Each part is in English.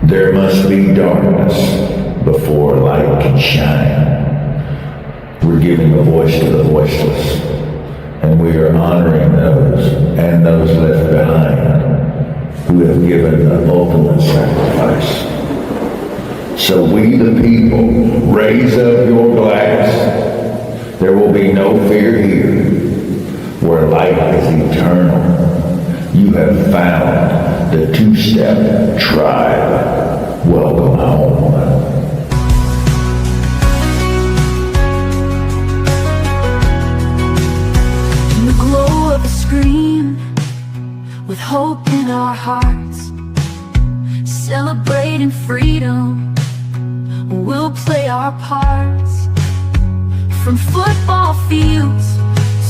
There must be darkness before light can shine. We're giving a voice to the voiceless, and we are honoring those and those left behind who have given the ultimate sacrifice. So we the people, raise up your glass. There will be no fear here, where light is eternal. You have found the two-step tribe. Welcome home. In the glow of a screen, with hope in our hearts, celebrating freedom, we'll play our parts. From football fields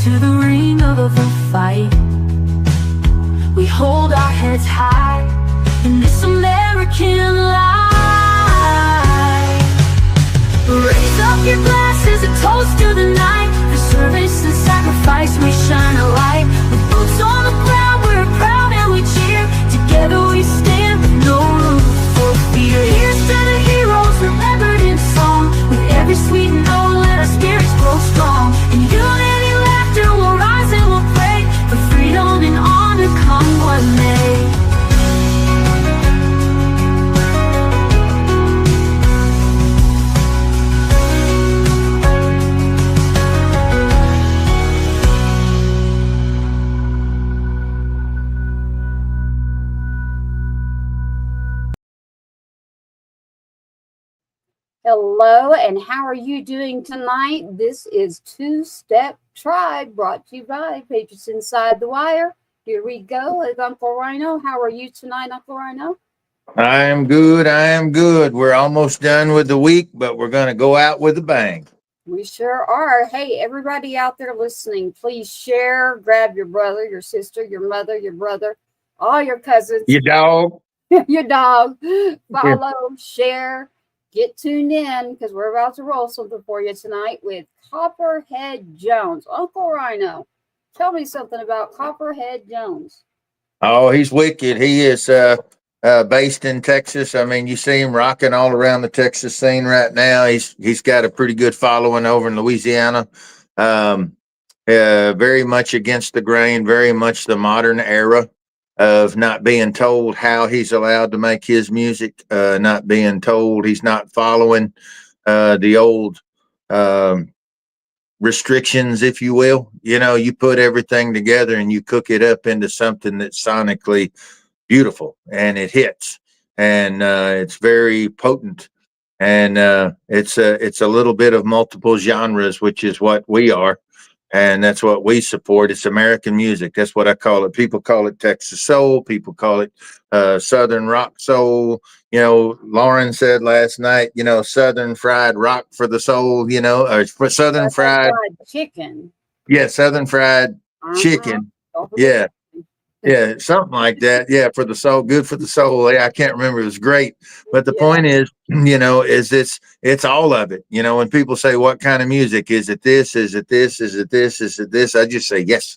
to the ring of the fight, we hold our heads high in this American life. Raise up your glasses, a toast to the night. For service and sacrifice, we shine a light. With boots on the ground, we're proud and we cheer. Together we stand, no room for fear. Here's to the heroes remembered in song. With every sweet note, let our spirits grow strong. In unity, laughter, we'll rise and we'll pray for freedom and honor, come what may. Hello, and how are you doing tonight? This is Two-Step Tribe, brought to you by Patriots Inside the Wire. Here we go with Uncle Rhino. How are you tonight, Uncle Rhino? I am good. I am good. We're almost done with the week, but we're going to go out with a bang. We sure are. Hey, everybody out there listening, please share, grab your brother, your sister, your mother, your brother, all your cousins. Your dog. Your dog. Follow, share. Get tuned in because we're about to roll something for you tonight with Copperhead Jones. Uncle Rhino, tell me something about Copperhead Jones. Oh, he's wicked. He is based in Texas. I mean, you see him rocking all around the Texas scene right now. He's got a pretty good following over in Louisiana. Very much against the grain, very much the modern era of not being told how he's allowed to make his music, not being told he's not following the old restrictions, if you will. You know, you put everything together and you cook it up into something that's sonically beautiful, and it hits, and it's very potent, and it's a little bit of multiple genres, which is what we are. And that's what we support. It's American music. That's what I call it. People call it Texas soul. People call it Southern rock soul. You know, Lauren said last night, you know, Southern fried rock for the soul, you know, or for Southern fried chicken. Yeah, Southern fried chicken. Yeah. Yeah, something like that. Yeah, for the soul, good for the soul. Yeah, I can't remember. It was great. But the point is, you know, is it's all of it. You know, when people say, what kind of music? Is it this? Is it this? Is it this? Is it this? I just say yes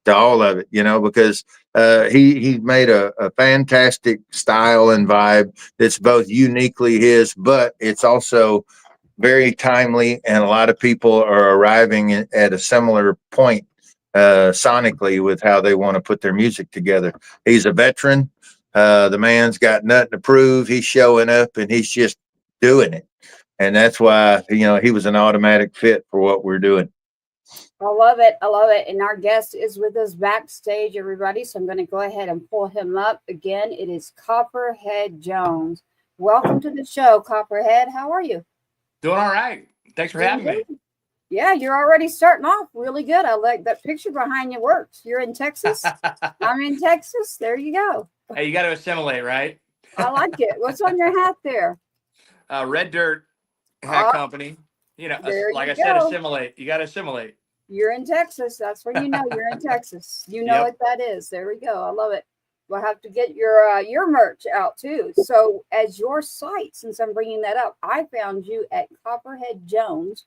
to all of it, you know, because he made a fantastic style and vibe that's both uniquely his, but it's also very timely. And a lot of people are arriving at a similar point sonically with how they want to put their music together. He's a veteran. The man's got nothing to prove. He's showing up and he's just doing it. And that's why, you know, he was an automatic fit for what we're doing. I love it. I love it. And our guest is with us backstage, everybody. So I'm going to go ahead and pull him up. Again, it is Copperhead Jones. Welcome to the show, Copperhead. How are you? Doing all right. Thanks for having me. Yeah, you're already starting off really good. I like that picture behind you works. You're in Texas. I'm in Texas. There you go. Hey, you got to assimilate, right? I like it. What's on your hat there? Red Dirt Hat Company. You know, like I said, assimilate. You got to assimilate. You're in Texas. That's when you know you're in Texas. You know what that is. There we go. I love it. We'll have to get your merch out too. So as your site, since I'm bringing that up, I found you at Copperhead Jones.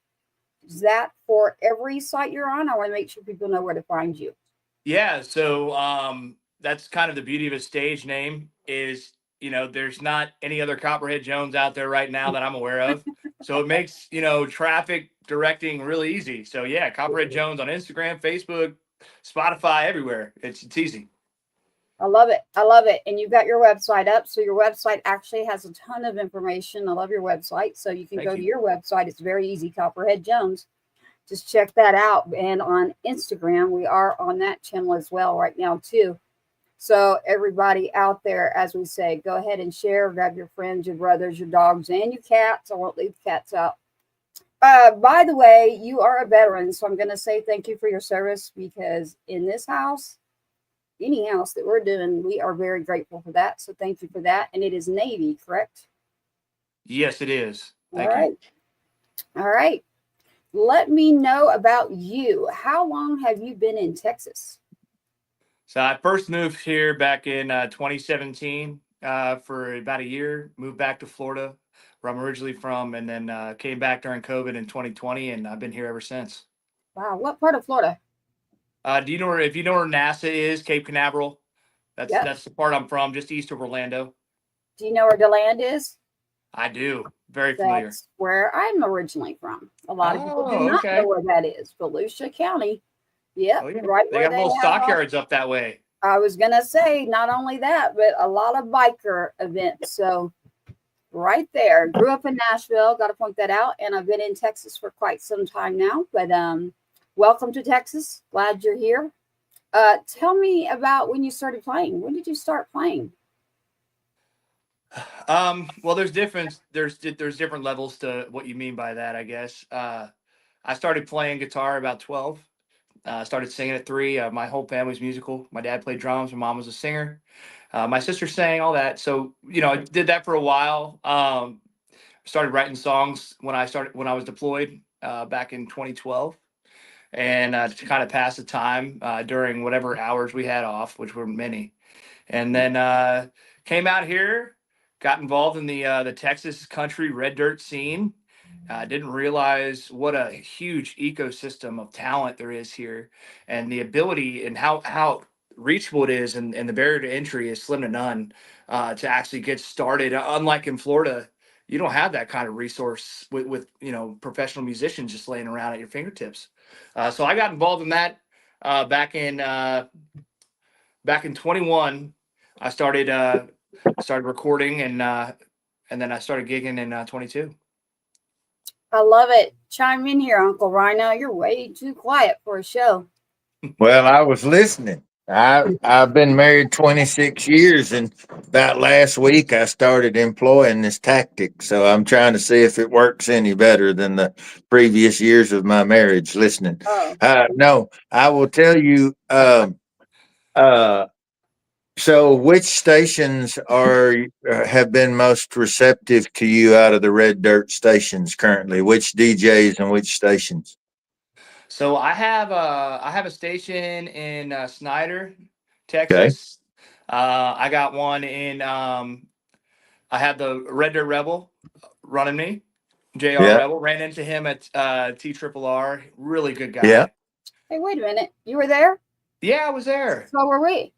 Is that for every site you're on? I want to make sure people know where to find you. Yeah. So that's kind of the beauty of a stage name is there's not any other Copperhead Jones out there right now that I'm aware of. So it makes, traffic directing really easy. So yeah, Copperhead Jones on Instagram, Facebook, Spotify, everywhere. It's easy. I love it. I love it. And you've got your website up. So your website actually has a ton of information. I love your website. So you can go to your website. It's very easy. Copperhead Jones. Just check that out. And on Instagram, we are on that channel as well right now too. So everybody out there, as we say, go ahead and share, grab your friends, your brothers, your dogs, and your cats. I won't leave cats out. By the way, you are a veteran. So I'm going to say thank you for your service, because in this house, any house that we're doing, we are very grateful for that. So thank you for that. And it is Navy, correct? Yes, it is. Thank you. All right. Let me know about you. How long have you been in Texas? So I first moved here back in 2017 for about a year, moved back to Florida, where I'm originally from, and then came back during COVID in 2020, and I've been here ever since. Wow. What part of Florida? Do you know if you know where NASA is, Cape Canaveral? That's the part I'm from, just east of Orlando. Do you know where DeLand is? I do. Very familiar. That's where I'm originally from. A lot of people do not know where that is. Volusia County. Yep. Oh, yeah. Right. They got little stockyards up that way. I was going to say, not only that, but a lot of biker events. So right there. Grew up in Nashville. Got to point that out. And I've been in Texas for quite some time now. But welcome to Texas. Glad you're here. Tell me about when you started playing. When did you start playing? Well, there's different levels to what you mean by that, I guess. I started playing guitar about 12. Started singing at 3. My whole family's musical. My dad played drums. My mom was a singer. My sister sang, all that. So, I did that for a while. Started writing songs when I was deployed back in 2012. And to kind of pass the time during whatever hours we had off, which were many. And then came out here, got involved in the Texas country red dirt scene. Didn't realize what a huge ecosystem of talent there is here, and the ability and how reachable it is, and the barrier to entry is slim to none to actually get started. Unlike in Florida, you don't have that kind of resource with professional musicians just laying around at your fingertips. So I got involved in that back in 21. I started recording, and then I started gigging in 22. I love it. Chime in here, Uncle Rhino. You're way too quiet for a show. Well, I was listening. I've been married 26 years, and about last week I started employing this tactic. So I'm trying to see if it works any better than the previous years of my marriage. Listening. No, I will tell you. So, which stations have been most receptive to you out of the red dirt stations currently? Which DJs and which stations? So I have a station in Snyder, Texas. Okay. I got one in. I have the Red Dirt Rebel running me. JR Rebel, ran into him at TRRR. Really good guy. Yeah. Hey, wait a minute. You were there? Yeah, I was there. So were we.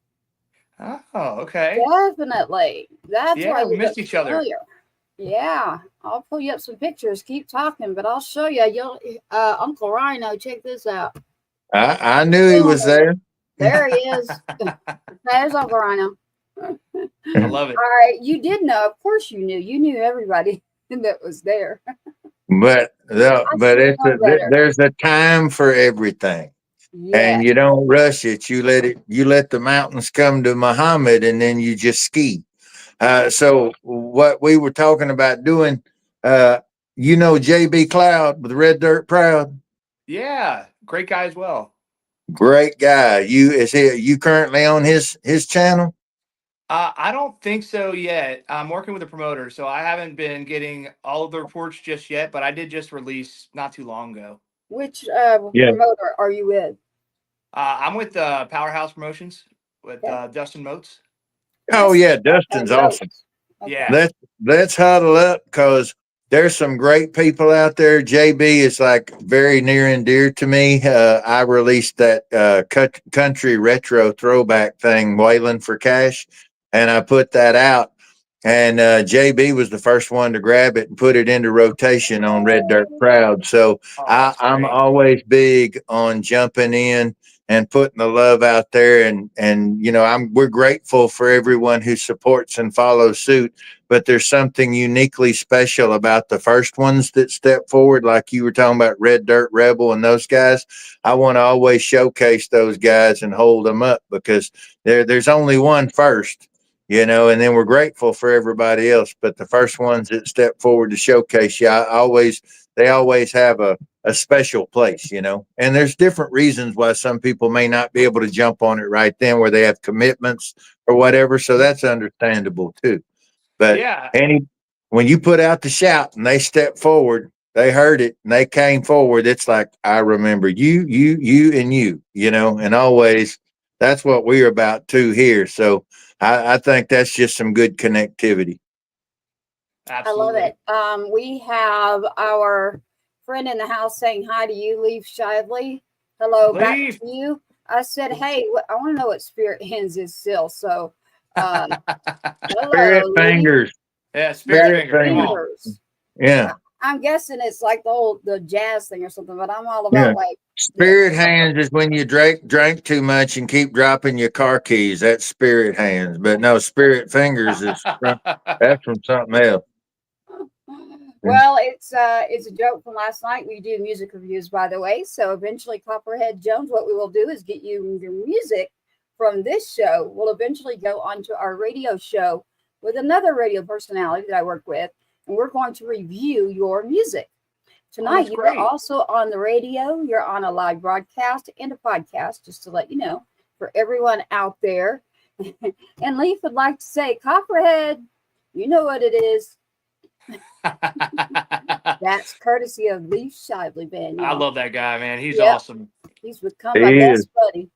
Oh, okay. Definitely. That's why we missed each other. Yeah, I'll pull you up some pictures. Keep talking, but I'll show you. Uncle Rhino, check this out. I knew he was there. There he is. There's Uncle Rhino. I love it. All right, you did know. Of course, you knew. You knew everybody that was there. But there's a time for everything. Yeah. And you don't rush it. You let the mountains come to Muhammad, and then you just ski. So what we were talking about doing, JB Cloud with Red Dirt Proud. Yeah, great guy as well. Great guy. You currently on his channel? I don't think so yet. I'm working with a promoter, so I haven't been getting all of the reports just yet. But I did just release not too long ago. Which promoter are you with? I'm with Powerhouse Promotions with Dustin Motes. Oh yeah, Dustin's awesome. Okay. Yeah, let's huddle up, because there's some great people out there. JB is like very near and dear to me. I released that country retro throwback thing, Wailing for Cash, and I put that out. and JB was the first one to grab it and put it into rotation on Red Dirt Crowd. So Oh, that's I'm great. always big on jumping in and putting the love out there, and you know, we're grateful for everyone who supports and follows suit. But there's something uniquely special about the first ones that step forward, like you were talking about Red Dirt Rebel and those guys. I want to always showcase those guys and hold them up because there's only one first, you know, and then we're grateful for everybody else. But the first ones that step forward to showcase you, they always have a special place, you know. And there's different reasons why some people may not be able to jump on it right then, where they have commitments or whatever. So that's understandable too. But Yeah. when you put out the shout and they step forward, they heard it and they came forward, it's like, I remember you, and you know, and always that's what we're about too here. So I think that's just some good connectivity. Absolutely. I love it. We have our friend in the house saying hi to you, Leaf Shively. Hello, back Leaf. to you. I said, hey, I want to know what Spirit Hands is still. So, hello, Spirit Leaf. fingers. Yeah, Spirit Fingers. Come on. Fingers. Yeah. I'm guessing it's like the jazz thing or something, but I'm all Yeah. about like Spirit hands is when you drank too much and keep dropping your car keys. That's spirit hands. But no, spirit fingers that's from something else. Well, it's a joke from last night. We do music reviews, by the way. So eventually, Copperhead Jones, what we will do is get you your music from this show. We'll eventually go onto our radio show with another radio personality that I work with, and we're going to review your music. Tonight, you are also on the radio. You're on a live broadcast and a podcast, just to let you know, for everyone out there. And Leaf would like to say, Copperhead, you know what it is. That's courtesy of Leaf Shively Band. I love that guy, man. He's Yep. awesome. He's become my best buddy.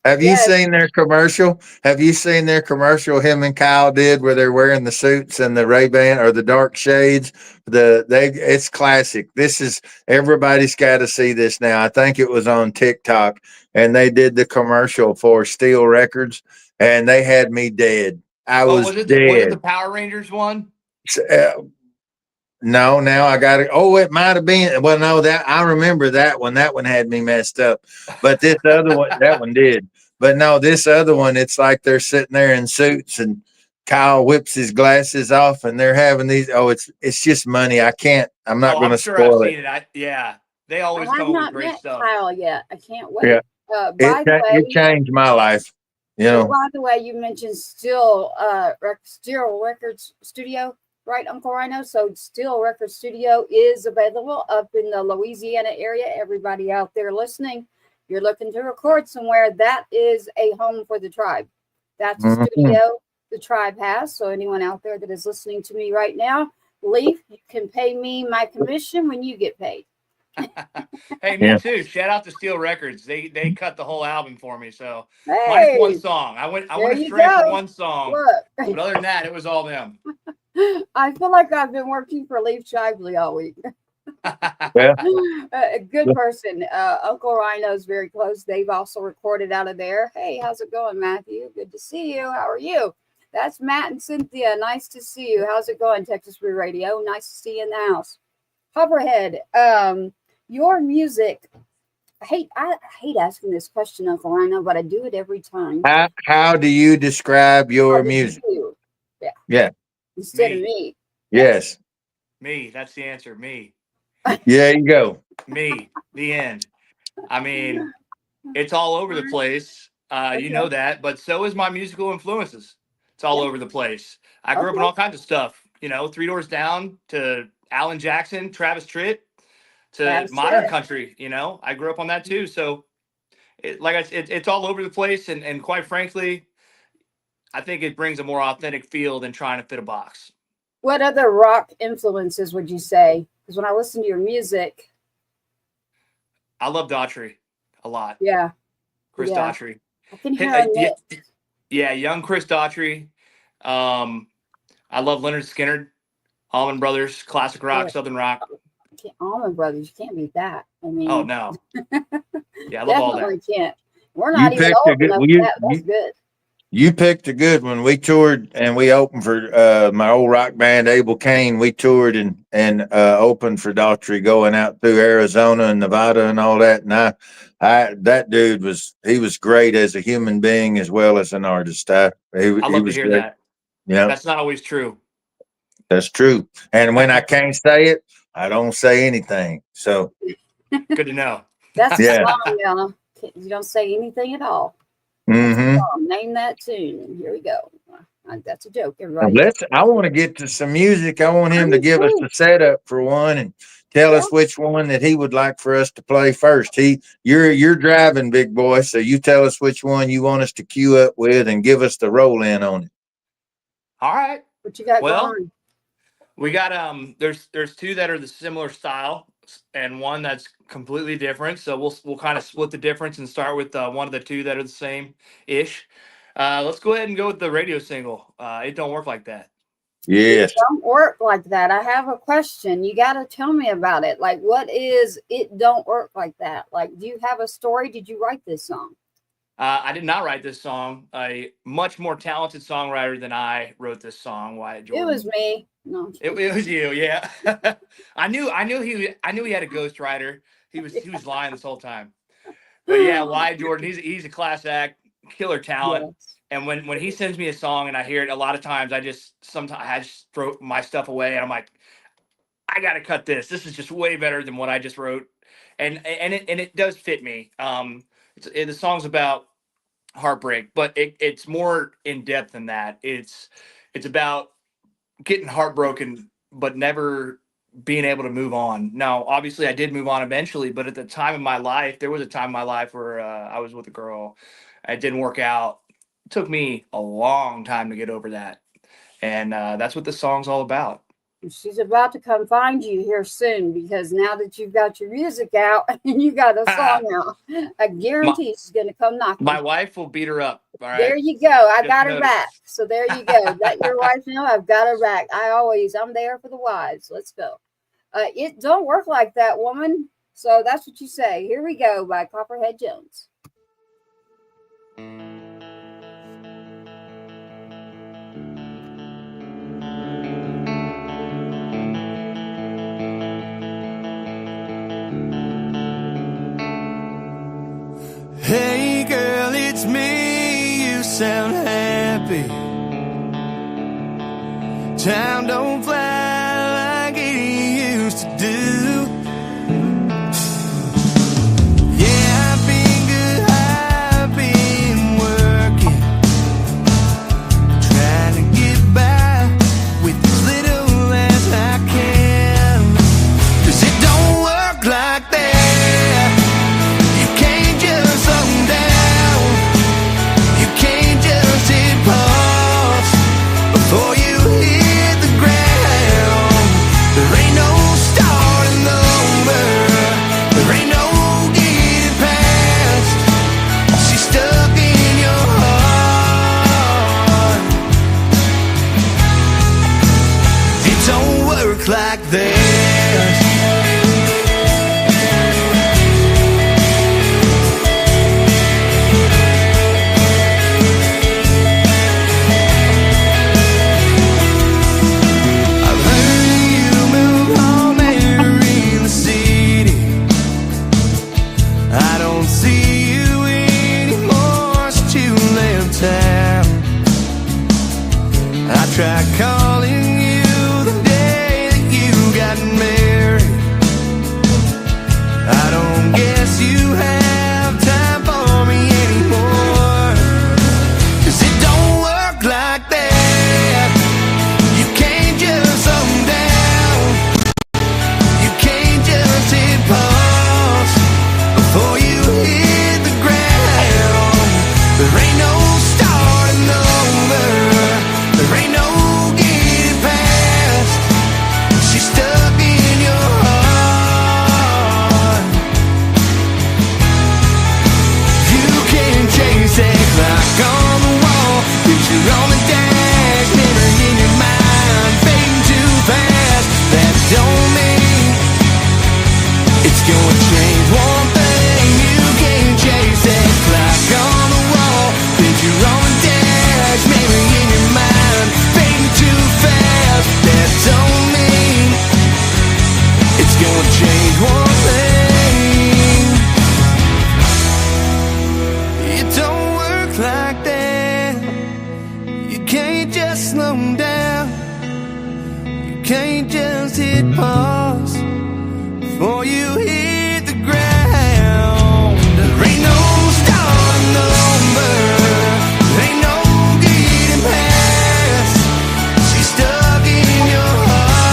Have you seen their commercial? Have you seen their commercial him and Kyle did where they're wearing the suits and the Ray-Ban or the dark shades? It's classic. This is everybody's got to see this now. I think it was on TikTok and they did the commercial for Steel Records and they had me dead. I was dead. Was it the Power Rangers one? No, now I got it. Oh, it might have been. Well, no, that I remember that one. That one had me messed up. But this other one, that one did. But no, this other one, it's like they're sitting there in suits and Kyle whips his glasses off and they're having these. Oh, it's just money. I'm not going to spoil I've seen it. Yeah. They always come up with great stuff. Kyle yet. I can't wait. Yeah. By the way, it changed my life. You know. By the way, you mentioned Steel Records Studio. Right, Uncle Rhino? So Steel Record Studio is available up in the Louisiana area. Everybody out there listening, you're looking to record somewhere, that is a home for the tribe. That's a studio the tribe has. So anyone out there that is listening to me right now, Leaf, you can pay me my commission when you get paid. Hey, me too. Shout out to Steel Records. They cut the whole album for me. So hey, minus one song. I went astray for one song. Look. But other than that, it was all them. I feel like I've been working for Leaf Shively all week. A good person. Uncle Rhino's very close. They've also recorded out of there. Hey, how's it going, Matthew? Good to see you. How are you? That's Matt and Cynthia. Nice to see you. How's it going, Texas Free Radio? Nice to see you in the house. Copperhead, your music. I hate asking this question, Uncle Rhino, but I do it every time. How do you describe your music? Yeah. Instead of me. Yes. Me. That's the answer. Me. Yeah, you go. Me. The end. I mean, it's all over the place. You know that, but so is my musical influences. It's all over the place. I grew up in all kinds of stuff. You know, Three Doors Down to Alan Jackson, Travis Tritt to modern country. You know, I grew up on that too. So, it's all over the place, and quite frankly, I think it brings a more authentic feel than trying to fit a box. What other rock influences would you say? Because when I listen to your music, I love Daughtry a lot. Yeah, Chris Daughtry. I can hear young Chris Daughtry. I love Leonard Skinner, Allman Brothers, classic rock, southern rock. Allman Brothers, you can't beat that. I mean, oh no. Yeah, I love all that. Can't. We're not even old enough for that. That's good. You picked a good one. We toured and we opened for my old rock band Abel Kane. We toured and opened for Daughtry going out through Arizona and Nevada and all that. And I that dude was great as a human being as well as an artist. I He love to was hear great. that. Yeah, That's not always true. that's true. And when I can't say it, I don't say anything. So Good to know. That's Yeah. a song, Yana. You don't say anything at all. mhm. Name that tune. Here we go. That's a joke, everybody. I want to get to some music. I want him to Me give us too. the setup for one and tell Yeah. us which one that he would like for us to play first. You're driving, big boy, so you tell us which one you want us to queue up with and give us the roll in on it. All right. What you got Well, going? we got there's two that are the similar style and one that's completely different. So we'll kind of split the difference and start with one of the two that are the same ish. Let's go ahead and go with the radio single. It don't work like that. Yes. It don't work like that. I have a question. You got to tell me about it. Like, what is it don't work like that? Like, do you have a story? Did you write this song? I did not write this song. A much more talented songwriter than I wrote this song. Wyatt Jordan. It was me. No, It was you, yeah. I knew he had a ghostwriter. He was lying this whole time. But yeah, Wyatt Jordan, he's a class act, killer talent. yes. And when he sends me a song and I hear it, a lot of times I just throw my stuff away and I'm like, I gotta cut this. This is just way better than what I just wrote, and it does fit me. The song's about heartbreak, but it's more in depth than that. It's about getting heartbroken, but never being able to move on. Now, obviously, I did move on eventually, but at the time in my life, there was a time in my life where I was with a girl. It didn't work out. It took me a long time to get over that. And that's what the song's all about. She's about to come find you here soon because now that you've got your music out and you got a song out, I guarantee she's going to come knocking. My wife will beat her up. All right. There you go. I Just got her notice. back. So there you go. Let your wife know I've got her back. I'm there for the wives. Let's go. It don't work like that, woman. So that's what you say. Here we go by Copperhead Jones. Hey girl, it's me, you sound happy. Time don't fly like it used to do. Yeah, I've been good, I've been working, trying to get by with as little as I can. 'Cause it don't work like that. Like this. I've heard you move home here in the city. I don't see you anymore since you left town. I tried calling you got married. I don't guess you have time for me anymore. 'Cause it don't work like that. You can't just slow down. You can't just hit pause before you hit the ground. There ain't no starting over. There ain't no getting can't just slow down. You can't just hit pause before you hit the ground. There ain't no starting over. There ain't no getting past. She's stuck in your heart.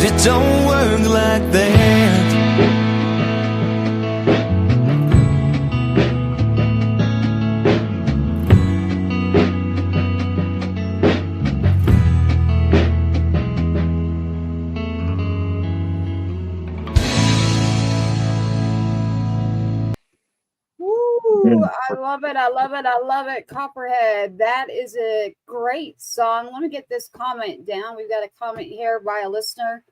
It don't work like that. Woo, I love it. I love it. I love it. Copperhead. That is a great song. Let me get this comment down. We've got a comment here by a listener.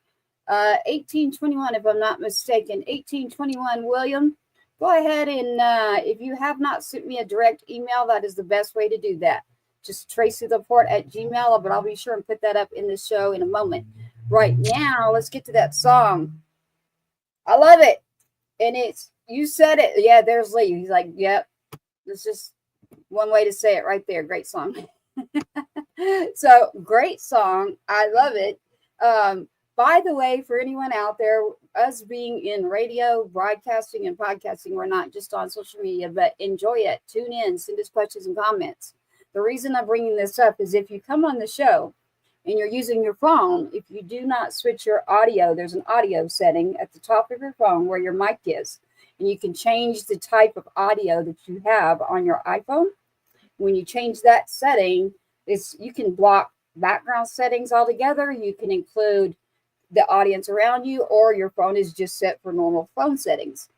1821, if I'm not mistaken. 1821, William. Go ahead and if you have not sent me a direct email, that is the best way to do that. Just tracytheport@gmail, but I'll be sure and put that up in the show in a moment. Right now, let's get to that song. I love it. And it's, you said it. Yeah, there's Lee. He's like, yep. It's just one way to say it right there. Great song. So, great song. I love it. By the way, for anyone out there, us being in radio, broadcasting, and podcasting, we're not just on social media, but enjoy it. Tune in, send us questions and comments. The reason I'm bringing this up is if you come on the show and you're using your phone, if you do not switch your audio, there's an audio setting at the top of your phone where your mic is, and you can change the type of audio that you have on your iPhone. When you change that setting, you can block background settings altogether. You can include the audience around you, or your phone is just set for normal phone settings.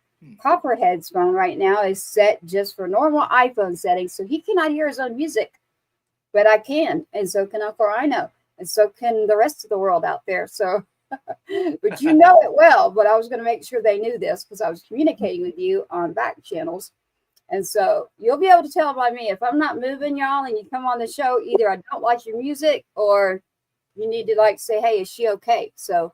Copperhead's phone right now is set just for normal iPhone settings, so he cannot hear his own music, but I can, and so can Uncle Rhino, and so can the rest of the world out there. So, but you know it well. But I was going to make sure they knew this because I was communicating with you on back channels, and so you'll be able to tell by me if I'm not moving, y'all, and you come on the show. Either I don't like your music, or you need to like say, hey, is she okay? So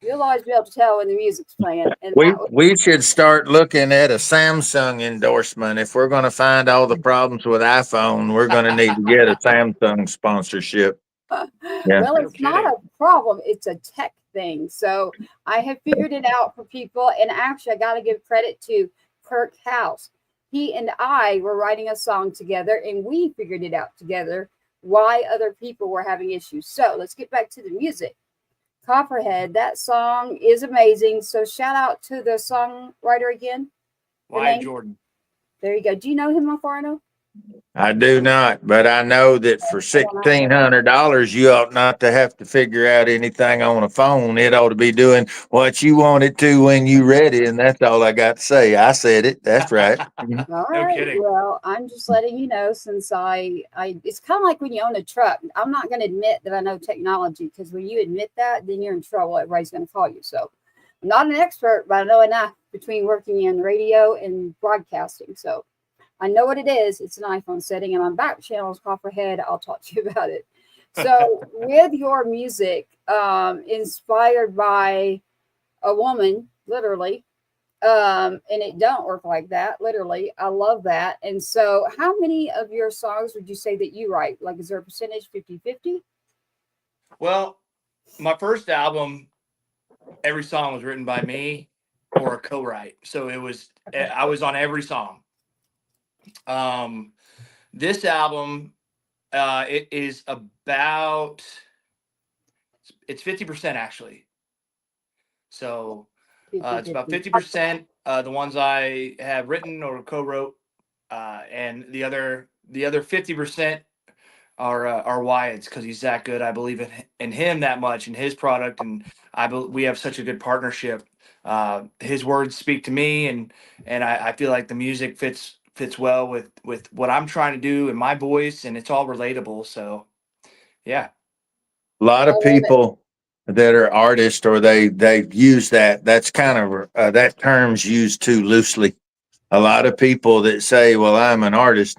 you'll always be able to tell when the music's playing. And We should start looking at a Samsung endorsement. If we're going to find all the problems with iPhone, we're going to need to get a Samsung sponsorship. Yeah. Well, it's not a problem. It's a tech thing. So I have figured it out for people. And actually, I got to give credit to Kirk House. He and I were writing a song together, and we figured it out together why other people were having issues. So let's get back to the music. Copperhead, that song is amazing. So shout out to the songwriter again. Wyatt Jordan. There you go. Do you know him, Alfarno? I do not, but I know that for $1,600, you ought not to have to figure out anything on a phone. It ought to be doing what you want it to when you ready, and that's all I got to say. I said it. That's right. All right. Kidding. Well, I'm just letting you know, since I it's kind of like when you own a truck. I'm not going to admit that I know technology, because when you admit that, then you're in trouble. Everybody's going to call you. So I'm not an expert, but I know enough between working in radio and broadcasting. So I know what it is. It's an iPhone setting, and on back channels, Copperhead, I'll talk to you about it. So with your music, inspired by a woman, literally, and it don't work like that, literally. I love that. And so how many of your songs would you say that you write? Like, is there a percentage 50-50? Well, my first album, every song was written by me or a co-write. So I was on every song. This album, it is about, it's 50% actually. So it's about 50% the ones I have written or co-wrote, and the other 50% are Wyatt's, because he's that good. I believe in him that much, in his product, and we have such a good partnership. His words speak to me, and I feel like the music fits well with what I'm trying to do in my voice, and it's all relatable. So yeah. A lot of people that are artists, or they use that's kind of that term's used too loosely. A lot of people that say, well, I'm an artist,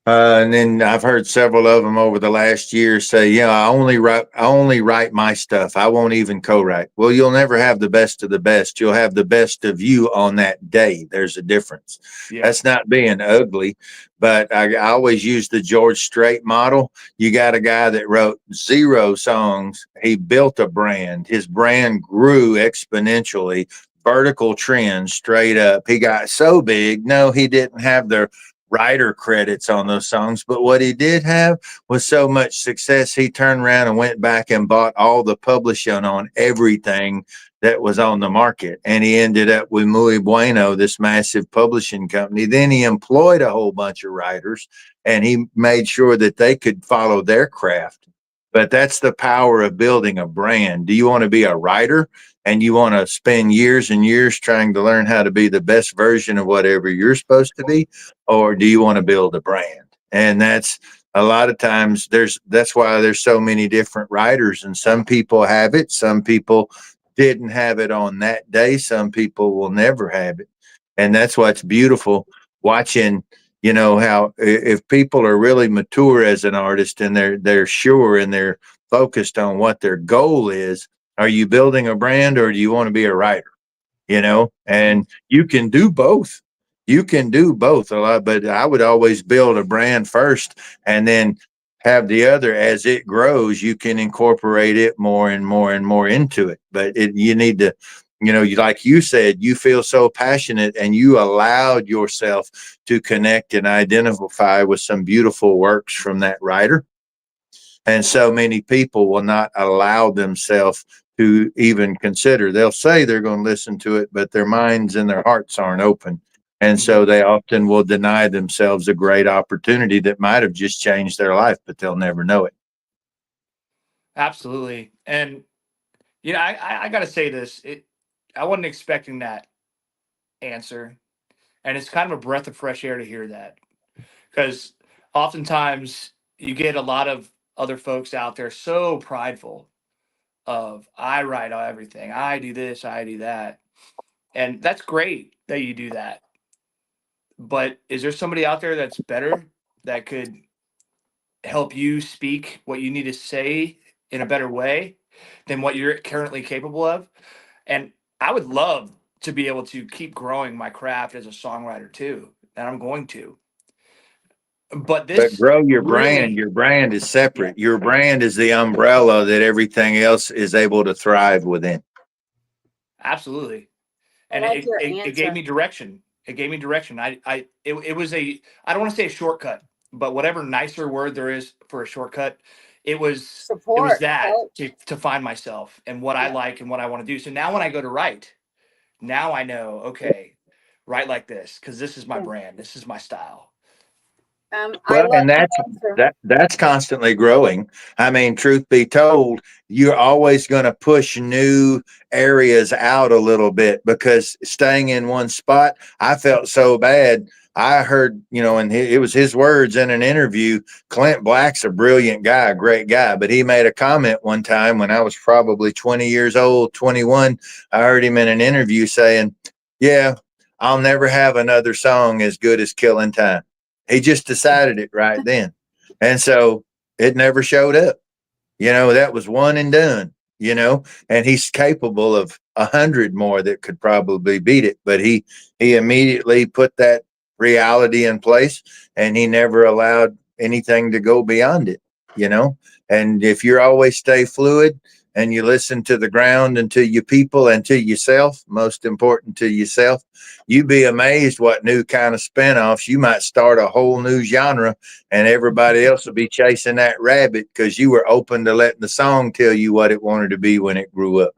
And then I've heard several of them over the last year say, "Yeah, I only write my stuff. I won't even co-write." Well, you'll never have the best of the best. You'll have the best of you on that day. There's a difference. Yeah. That's not being ugly, but I always use the George Strait model. You got a guy that wrote 0 songs. He built a brand. His brand grew exponentially, vertical trend straight up. He got so big. No, he didn't have the writer credits on those songs, but what he did have was so much success, he turned around and went back and bought all the publishing on everything that was on the market, and he ended up with Muy Bueno, this massive publishing company. Then he employed a whole bunch of writers, and he made sure that they could follow their craft. But that's the power of building a brand. Do you want to be a writer and you want to spend years and years trying to learn how to be the best version of whatever you're supposed to be? Or do you want to build a brand? And that's a lot of times that's why there's so many different writers, and some people have it. Some people didn't have it on that day. Some people will never have it. And that's what's beautiful watching, how if people are really mature as an artist and they're sure and they're focused on what their goal is, are you building a brand or do you want to be a writer? And you can do both. You can do both a lot, but I would always build a brand first and then have the other. As it grows, you can incorporate it more and more and more into it. But you need to, like you said, you feel so passionate and you allowed yourself to connect and identify with some beautiful works from that writer. And so many people will not allow themselves to even consider. They'll say they're going to listen to it, but their minds and their hearts aren't open. And so they often will deny themselves a great opportunity that might have just changed their life, but they'll never know it. Absolutely. And, I got to say this. I wasn't expecting that answer. And it's kind of a breath of fresh air to hear that. Because oftentimes you get a lot of other folks out there so prideful of, I write everything. I do this, I do that. And that's great that you do that. But is there somebody out there that's better that could help you speak what you need to say in a better way than what you're currently capable of? And I would love to be able to keep growing my craft as a songwriter too, and I'm going to. But But this grow your brand. really, Your brand is separate. Your brand is the umbrella that everything else is able to thrive within. absolutely. I And like your it gave answer. me direction. It gave me direction. It was I don't want to say a shortcut, but whatever nicer word there is for a shortcut, it was Support, that help. to find myself and what I Yeah. like and what I want to do. So now when I go to write, now I know, okay, write like this because this is my Yeah. brand. This is my style. I Well, love and your answer. that's constantly growing. I mean, truth be told, you're always going to push new areas out a little bit because staying in one spot, I felt so bad. I heard, and it was his words in an interview. Clint Black's a brilliant guy, a great guy, but he made a comment one time when I was probably 20 years old, 21. I heard him in an interview saying, "Yeah, I'll never have another song as good as Killing Time." He just decided it right then. And so it never showed up. That was one and done, and he's capable of 100 more that could probably beat it. But he immediately put that reality in place and he never allowed anything to go beyond it. And if you're always stay fluid and you listen to the ground and to your people and to yourself, most important to yourself, you'd be amazed what new kind of spinoffs you might start a whole new genre and everybody else will be chasing that rabbit because you were open to letting the song tell you what it wanted to be when it grew up.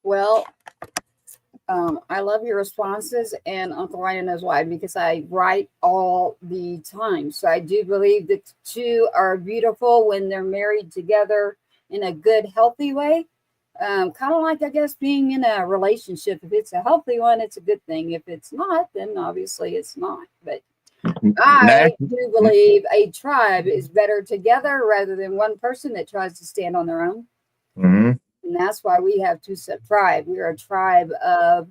Well, I love your responses, and Uncle Ryan knows why, because I write all the time. So I do believe that the two are beautiful when they're married together in a good, healthy way. Kind of like, I guess, being in a relationship. If it's a healthy one, it's a good thing. If it's not, then obviously it's not. But I do believe a tribe is better together rather than one person that tries to stand on their own. Mm-hmm. And that's why we have two set tribe. We're a tribe of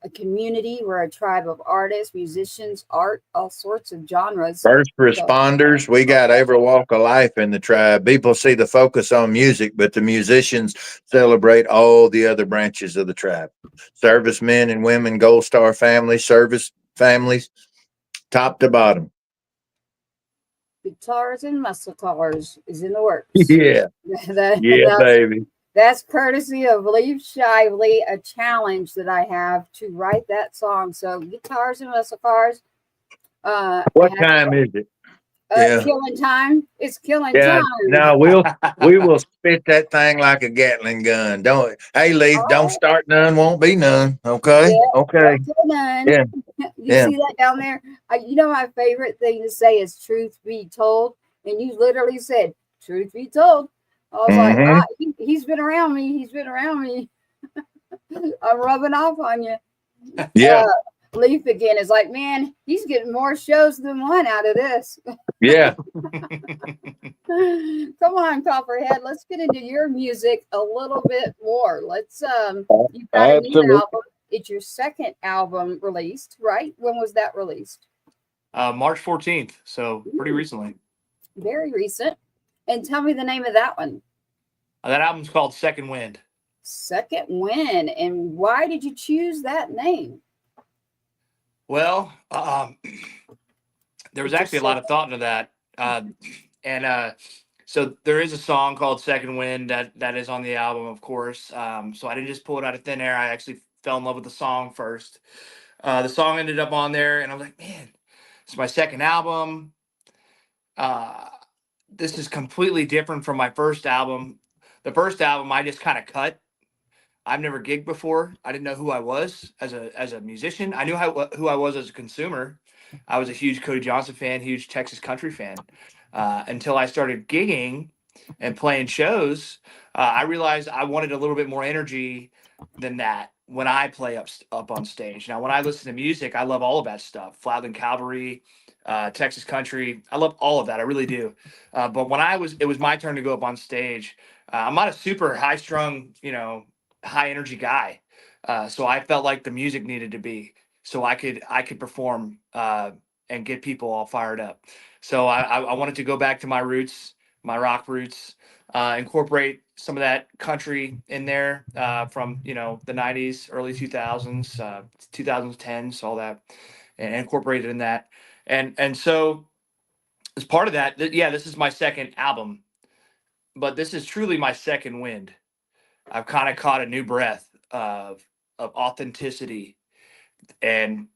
a community. We're a tribe of artists, musicians, art, all sorts of genres. First So, responders, we got every walk of life in the tribe. People see the focus on music, but the musicians celebrate all the other branches of the tribe. Servicemen and women, Gold Star families, service families, top to bottom. guitars and muscle cars is in the works. Yeah, yeah, baby. That's courtesy of Leaf Shively, a challenge that I have to write that song. So guitars and muscle cars. What time is it? Yeah. Killing time. It's killing Yeah, time. no, we will spit that thing like a Gatling gun. Don't, hey, Leaf, don't start none, won't be none. Okay, Yeah, okay, none. yeah, You see that down there? You know, my favorite thing to say is truth be told. And you literally said, truth be told. I was like, he's been around me. He's been around me. I'm rubbing off on you. Yeah. Leaf again is like, man, he's getting more shows than one out of this. Yeah. Come on, Copperhead. Let's get into your music a little bit more. Let's you've got a new album. It's your second album released, right? When was that released? March 14th. So pretty recently. Very recent. And tell me the name of that one. That album's called Second Wind. Second Wind. And why did you choose that name? Well, there was actually a lot of thought into that. So there is a song called Second Wind that is on the album, of course. So I didn't just pull it out of thin air. I actually fell in love with the song first. The song ended up on there, and I was like, man, it's my second album. This is completely different from my first album. The first album I just kind of cut. I've never gigged before. I didn't know who I was as a musician. I knew who I was as a consumer. I was a huge Cody Johnson fan, huge Texas country fan. Until I started gigging and playing shows, I realized I wanted a little bit more energy than that when I play up on stage. Now, when I listen to music, I love all of that stuff. Flatland Cavalry, Texas country. I love all of that. I really do. But when it was my turn to go up on stage. I'm not a super high strung, high energy guy. So I felt like the music needed to be so I could perform and get people all fired up. So I wanted to go back to my roots, my rock roots, incorporate some of that country in there from the 90s, early 2000s, 2010s, all that, and incorporate it in that. And so as part of that, this is my second album, but this is truly my second wind. I've kind of caught a new breath of authenticity, and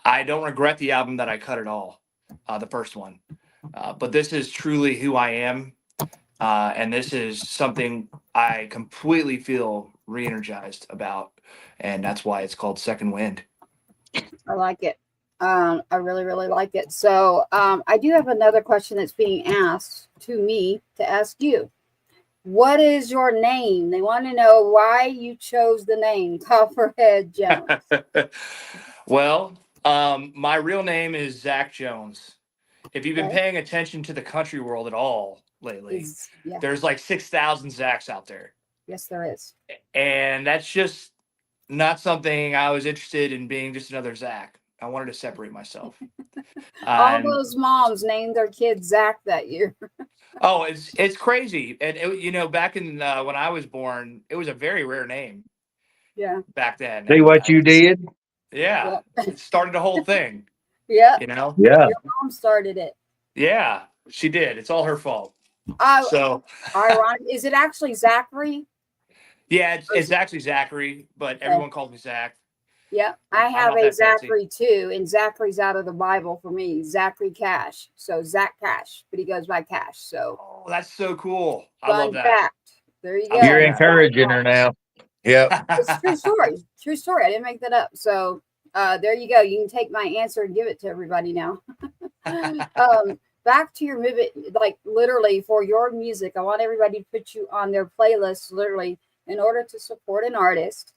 I don't regret the album that I cut at all, the first one. But this is truly who I am, and this is something I completely feel re-energized about, and that's why it's called Second Wind. I like it. I really, really like it. So I do have another question that's being asked to me to ask you. What is your name? They want to know why you chose the name Copperhead Jones. Well, my real name is Zach Jones. If you've been paying attention to the country world at all lately, there's like 6,000 Zachs out there. Yes, there is. And that's just not something I was interested in being just another Zach. I wanted to separate myself. All those moms named their kids Zach that year. Oh, it's crazy. And back in when I was born, it was a very rare name. Yeah. Back then. See what you did? Yeah. It started the whole thing. Yeah. Yeah. Your mom started it. Yeah, she did. It's all her fault. So ironic. Is it actually Zachary? Yeah, it's actually Zachary, but everyone calls me Zach. Yeah, I have a Zachary too, and Zachary's out of the Bible for me. Zachary Cash, so Zach Cash, but he goes by Cash. So that's so cool. I love that. Fact. There you go. You're encouraging her now. Yeah, it's true story. True story. I didn't make that up. So there you go. You can take my answer and give it to everybody now. Back to your movie, like literally for your music. I want everybody to put you on their playlist, literally, in order to support an artist.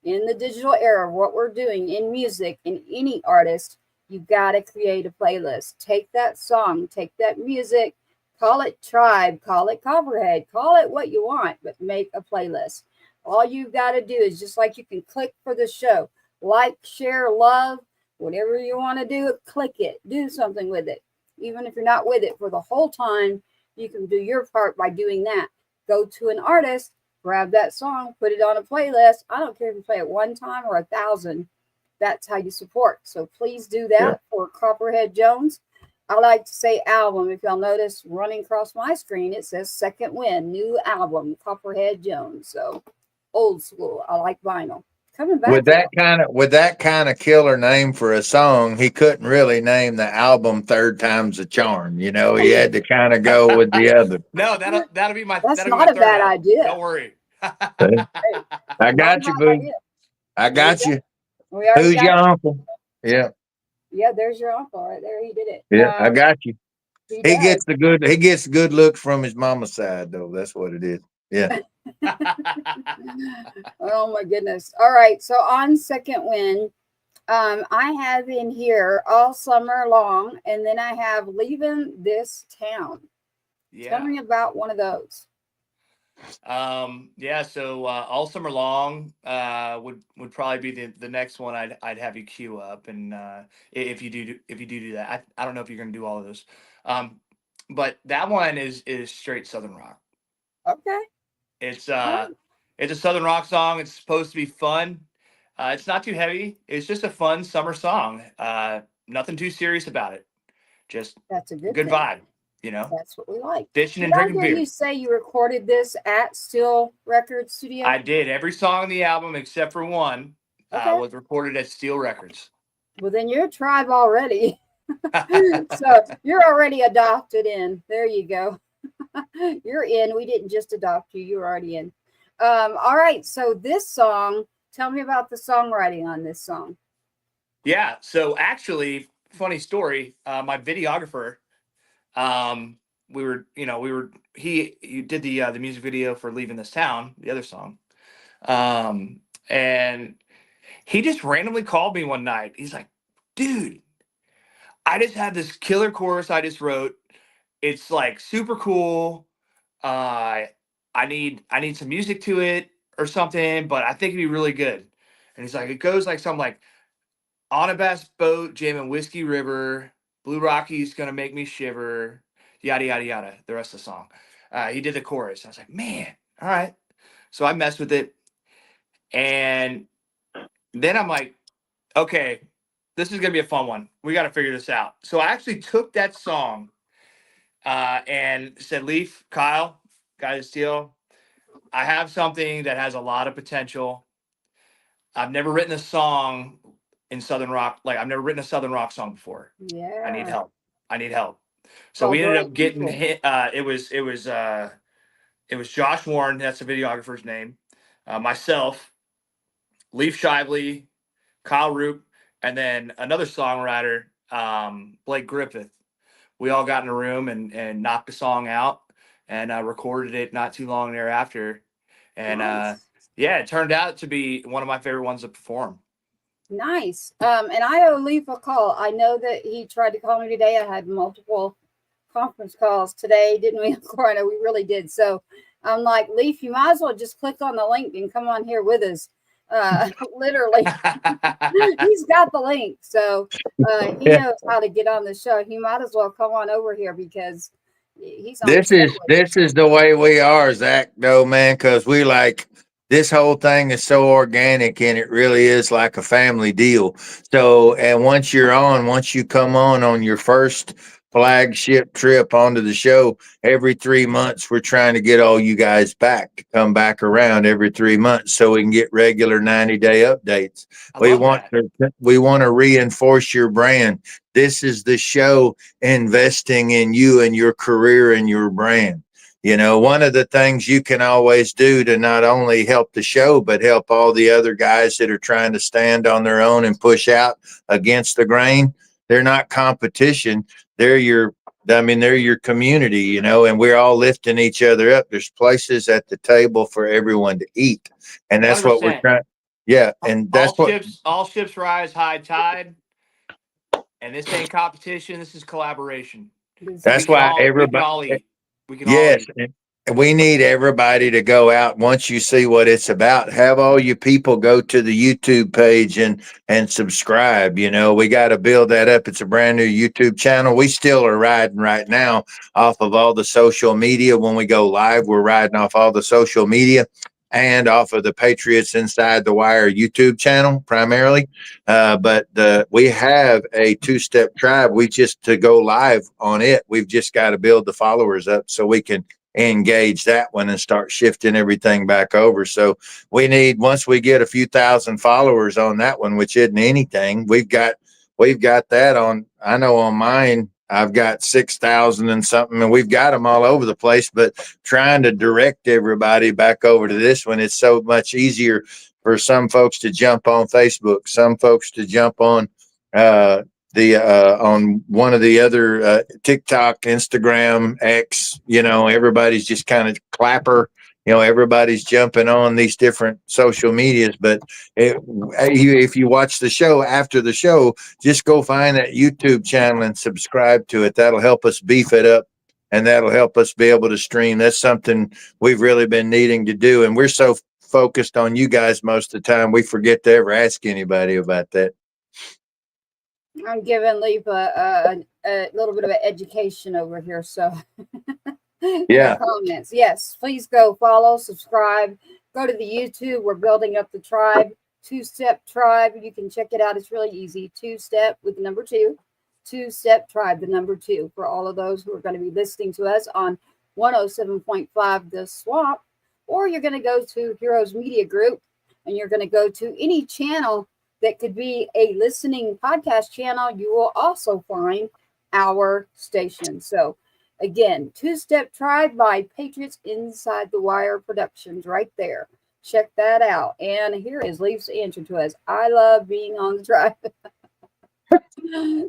In the digital era, what we're doing in music, in any artist, you got to create a playlist. Take that song, take that music, call it Tribe, call it Copperhead, call it what you want, but make a playlist. All you've got to do is just like you can click for the show. like, share, love, whatever you want to do, click it, do something with it. Even if you're not with it for the whole time, you can do your part by doing that. Go to an artist, grab that song, put it on a playlist. I don't care if you play it one time or 1,000. That's how you support. So please do that for Copperhead Jones. I like to say album. If y'all notice running across my screen, it says Second Wind, new album, Copperhead Jones. So old school. I like vinyl. Coming back with that kind of killer name for a song, he couldn't really name the album Third Time's a Charm. You know, he had to kind of go with the other. No, that'll be my. That's that'll be not my a third bad album. idea. Don't worry. Hey, I not got you, a bad boo. idea. I got you. We already Who's got your it. uncle? Yeah, Yeah, there's your uncle right there. He did it. yeah, I got you. He He does. gets good looks from his mama's side, though. That's what it is. Yeah. Oh my goodness. All right. So on Second Wind, I have in here All Summer Long, and then I have Leaving This Town. Tell me about one of those. Yeah. So All Summer Long would probably be the next one I'd have you queue up, and if you do that, I don't know if you're gonna do all of those, but that one is straight Southern rock. Okay. It's All it's a Southern rock song. It's supposed to be fun. It's not too heavy. It's just a fun summer song. Nothing too serious about it. Just That's a good good thing. vibe. You know, That's what we like. fishing Did and I drinking hear beer. you say you recorded this at Steel Records Studio? I did. Every song on the album except for one was recorded at Steel Records. Well, then you're a tribe already. So you're already adopted in. There you go. You're in. We didn't just adopt you. You're already in. All right. So this song, tell me about the songwriting on this song. Yeah. So actually, funny story. My videographer, he did the music video for Leaving This Town, the other song. And he just randomly called me one night. He's like, dude, I just had this killer chorus I just wrote. It's like super cool. I need some music to it or something, but I think it'd be really good. And he's like, it goes like something like, on a bass boat, jamming Whiskey River, Blue Rocky's gonna make me shiver, yada yada yada. The rest of the song. He did the chorus. I was like, man, all right. So I messed with it, and then I'm like, okay, this is gonna be a fun one. We got to figure this out. So I actually took that song and said, Leaf, Kyle, Guy Steel, I have something that has a lot of potential. I've never written a song in Southern rock. Like I've never written a Southern rock song before. Yeah. I need help. So we ended up getting hit. It was Josh Warren. That's the videographer's name. Myself, Leaf Shively, Kyle Roop, and then another songwriter, Blake Griffith. We all got in a room and knocked the song out and recorded it not too long thereafter. And nice. Yeah, it turned out to be one of my favorite ones to perform. Nice. And I owe Leaf a call. I know that he tried to call me today. I had multiple conference calls today, didn't we? Corona, we really did. So I'm like, Leaf, you might as well just click on the link and come on here with us. Literally, he's got the link, so he knows how to get on the show. He might as well come on over here because he's on. This is the way we are, Zach, though, man, because we like this whole thing is so organic and it really is like a family deal. So, and once you come on your first flagship trip onto the show, every 3 months, we're trying to get all you guys back to come back around every 3 months so we can get regular 90-day updates. We want to reinforce your brand. This is the show investing in you and your career and your brand. You know, one of the things you can always do to not only help the show, but help all the other guys that are trying to stand on their own and push out against the grain. They're not competition. They're your community, you know, and we're all lifting each other up. There's places at the table for everyone to eat. And that's 100%. what we're trying. Yeah. And that's all ships rise high tide. And this ain't competition. This is collaboration. That's why everybody. We can all eat. we need everybody to go out. Once you see what it's about, have all you people go to the YouTube page and subscribe. You know, we got to build that up. It's a brand new YouTube channel. We still are riding right now off of all the social media. When we go live, we're riding off all the social media and off of the Patriots Inside the Wire YouTube channel primarily. But we have a 2-step tribe. We just, to go live on it, we've just got to build the followers up so we can engage that one and start shifting everything back over. So we need, once we get a few thousand followers on that one, which isn't anything, we've got that on, I know on mine, I've got 6,000 and something, and we've got them all over the place, but trying to direct everybody back over to this one, it's so much easier for some folks to jump on Facebook, some folks to jump on on one of the other TikTok, Instagram, X, you know, everybody's just kind of clapper, you know, everybody's jumping on these different social medias. But if you watch the show, after the show, just go find that YouTube channel and subscribe to it. That'll help us beef it up, and that'll help us be able to stream. That's something we've really been needing to do. And we're so focused on you guys most of the time, we forget to ever ask anybody about that. I'm giving Leaf a little bit of an education over here. So yeah. Comments. Yes, please go follow, subscribe, go to the YouTube. We're building up the tribe, 2-step tribe. You can check it out. It's really easy. 2-step with the number 2, 2-step tribe, the number 2, for all of those who are going to be listening to us on 107.5 The Swamp, or you're going to go to Heroes Media Group, and you're going to go to any channel that could be a listening podcast channel. You will also find our station. So again, 2-Step Tribe by Patriots Inside the Wire Productions, right there. Check that out. And here is Leaf's answer to us. I love being on the tribe.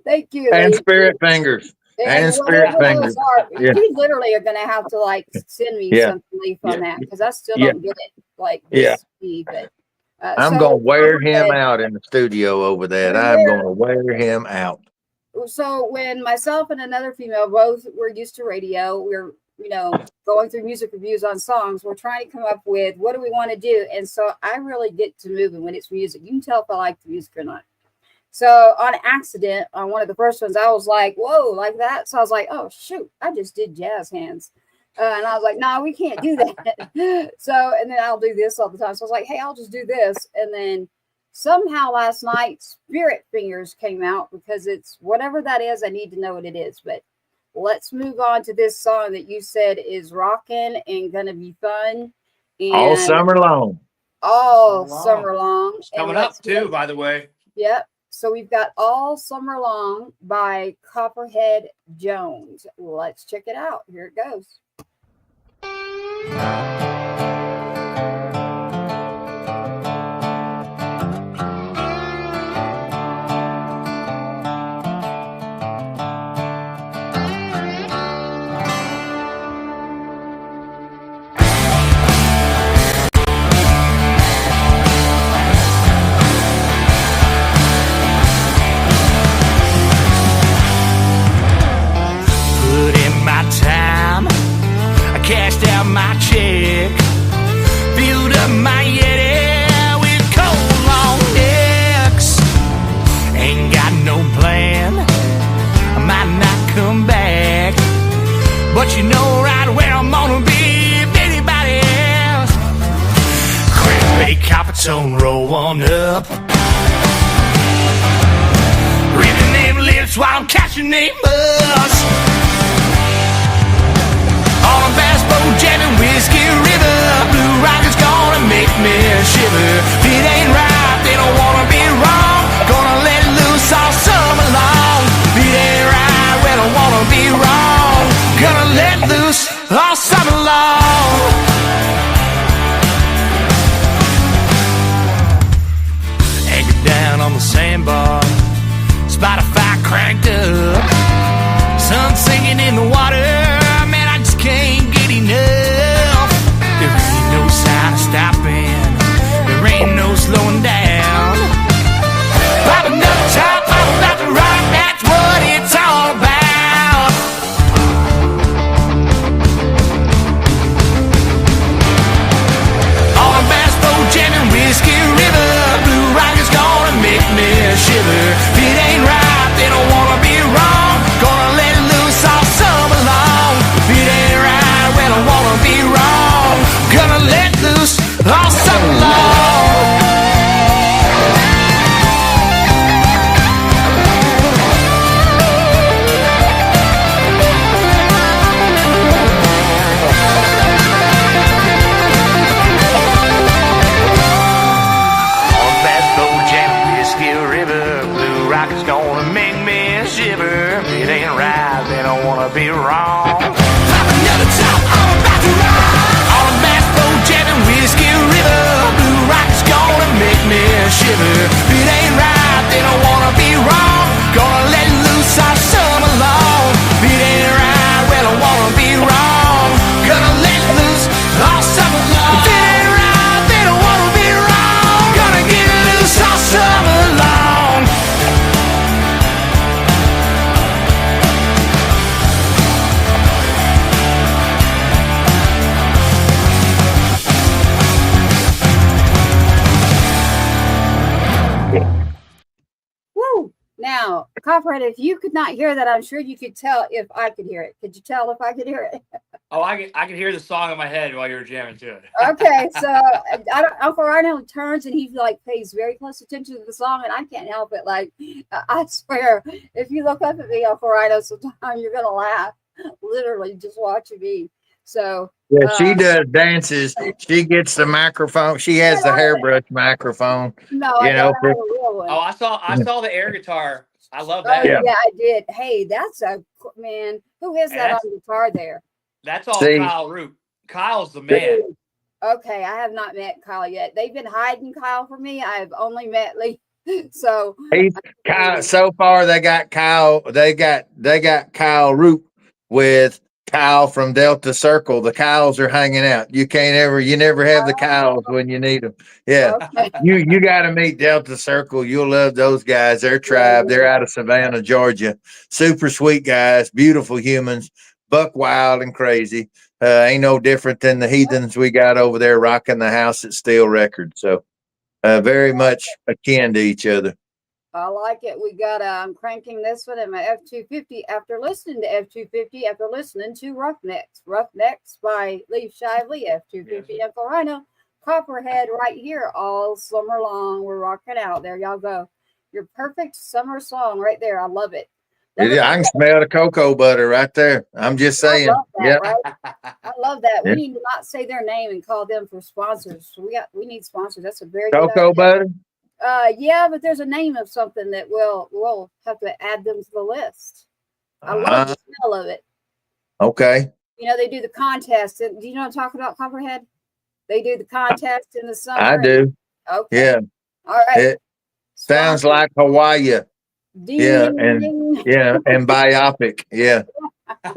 Thank you, And Leaf. spirit fingers. And spirit fingers. Yeah. You literally are going to have to like send me something, Leaf, on that, because I still don't get it. Like this speed, but I'm going to wear him out in the studio over that. I'm going to wear him out. So when myself and another female, both were used to radio, we're, you know, going through music reviews on songs, we're trying to come up with what do we want to do. And so I really get to moving when it's music. You can tell if I like the music or not. So on accident, on one of the first ones, I was like, whoa, like that. So I was like, oh, shoot, I just did jazz hands. And I was like, no, we can't do that. So, and then I'll do this all the time. So I was like, hey, I'll just do this. And then somehow last night, Spirit Fingers came out, because it's whatever that is. I need to know what it is. But let's move on to this song that you said is rocking and going to be fun. And all summer long. All summer long. It's coming up too, by the way. Yep. So we've got All Summer Long by Copperhead Jones. Let's check it out. Here it goes. Put in my time, I cashed out my check, filled up my Yeti with cold long necks. Ain't got no plan, I might not come back, but you know right where I'm gonna be if anybody else. Crack copper tone, roll one up, reading them lips while I'm catching them bus. On a bass boat, jamming Whiskey River, Blue Rock is gonna make me shiver. If it ain't right, they don't wanna be wrong. Gonna let loose all summer long. If it ain't right, we don't wanna be wrong. Gonna let loose all summer long. Anchor down on the sandbar, Spotify cranked up, sun singing in the water. Man, I just can't get enough. There ain't no sign of stopping, there ain't no slowing down. Pop another top, pop another rock, that's what it's all about. shiver. If it ain't right, they don't wanna be wrong. Pop another top, I'm about to ride on a bass boat jamming Whiskey River. Blue rock's gonna make me shiver. If it ain't right, they don't wanna be wrong. Gonna let loose our summer long. If it ain't right, well, I wanna be wrong. Gonna let loose all summer long. If it ain't right, they don't wanna be wrong. Gonna get loose all summer long. Woo! Now, Copperhead, if you could not hear that, I'm sure you could tell if I could hear it. Could you tell if I could hear it? Oh, I can hear the song in my head while you were jamming to it. Okay, so Uncle Rhino turns and he like pays very close attention to the song, and I can't help it. Like, I swear, if you look up at me, Uncle Rhino, sometime you're gonna laugh. Literally, just watching me. So Yeah, she does dances. She gets the microphone. She has the hairbrush microphone. no, I don't have a real one. Oh, I saw the air guitar. I love Oh, that. yeah, I did. Hey, that's a man. Who is that on guitar there? That's all See? Kyle Root. Kyle's the man. Okay, I have not met Kyle yet. They've been hiding Kyle from me. I've only met Lee. So He's Kyle. So far, they got Kyle. They got Kyle Root with Kyle from Delta Circle. The Kyles are hanging out. You never have the Kyles when you need them. Yeah, okay. you got to meet Delta Circle. You'll love those guys. Their tribe. They're out of Savannah, Georgia. Super sweet guys. Beautiful humans. Buck wild and crazy. Ain't no different than the heathens we got over there rocking the house at Steel Records. So very much akin to each other. I like it. We got I'm cranking this one in my F250 after listening to F250 after listening to Roughnecks by Leaf Shively, F250 Uncle Rhino, Copperhead right here all summer long. We're rocking out. There y'all go. Your perfect summer song right there. I love it. Yeah, I can smell the cocoa butter right there. I'm just saying. I love that, Yeah. right? I love that. Yeah. We need to not say their name and call them for sponsors. We need sponsors. That's a very good Cocoa idea. butter? Yeah, but there's a name of something that we'll have to add them to the list. I love the smell of it. Okay. You know, they do the contest. Do you know what I'm talking about, Copperhead? They do the contest in the summer. I do. Okay. Yeah. All right. It sounds like Hawaii. Ding, Yeah. ding, And ding. yeah. And biopic. Yeah.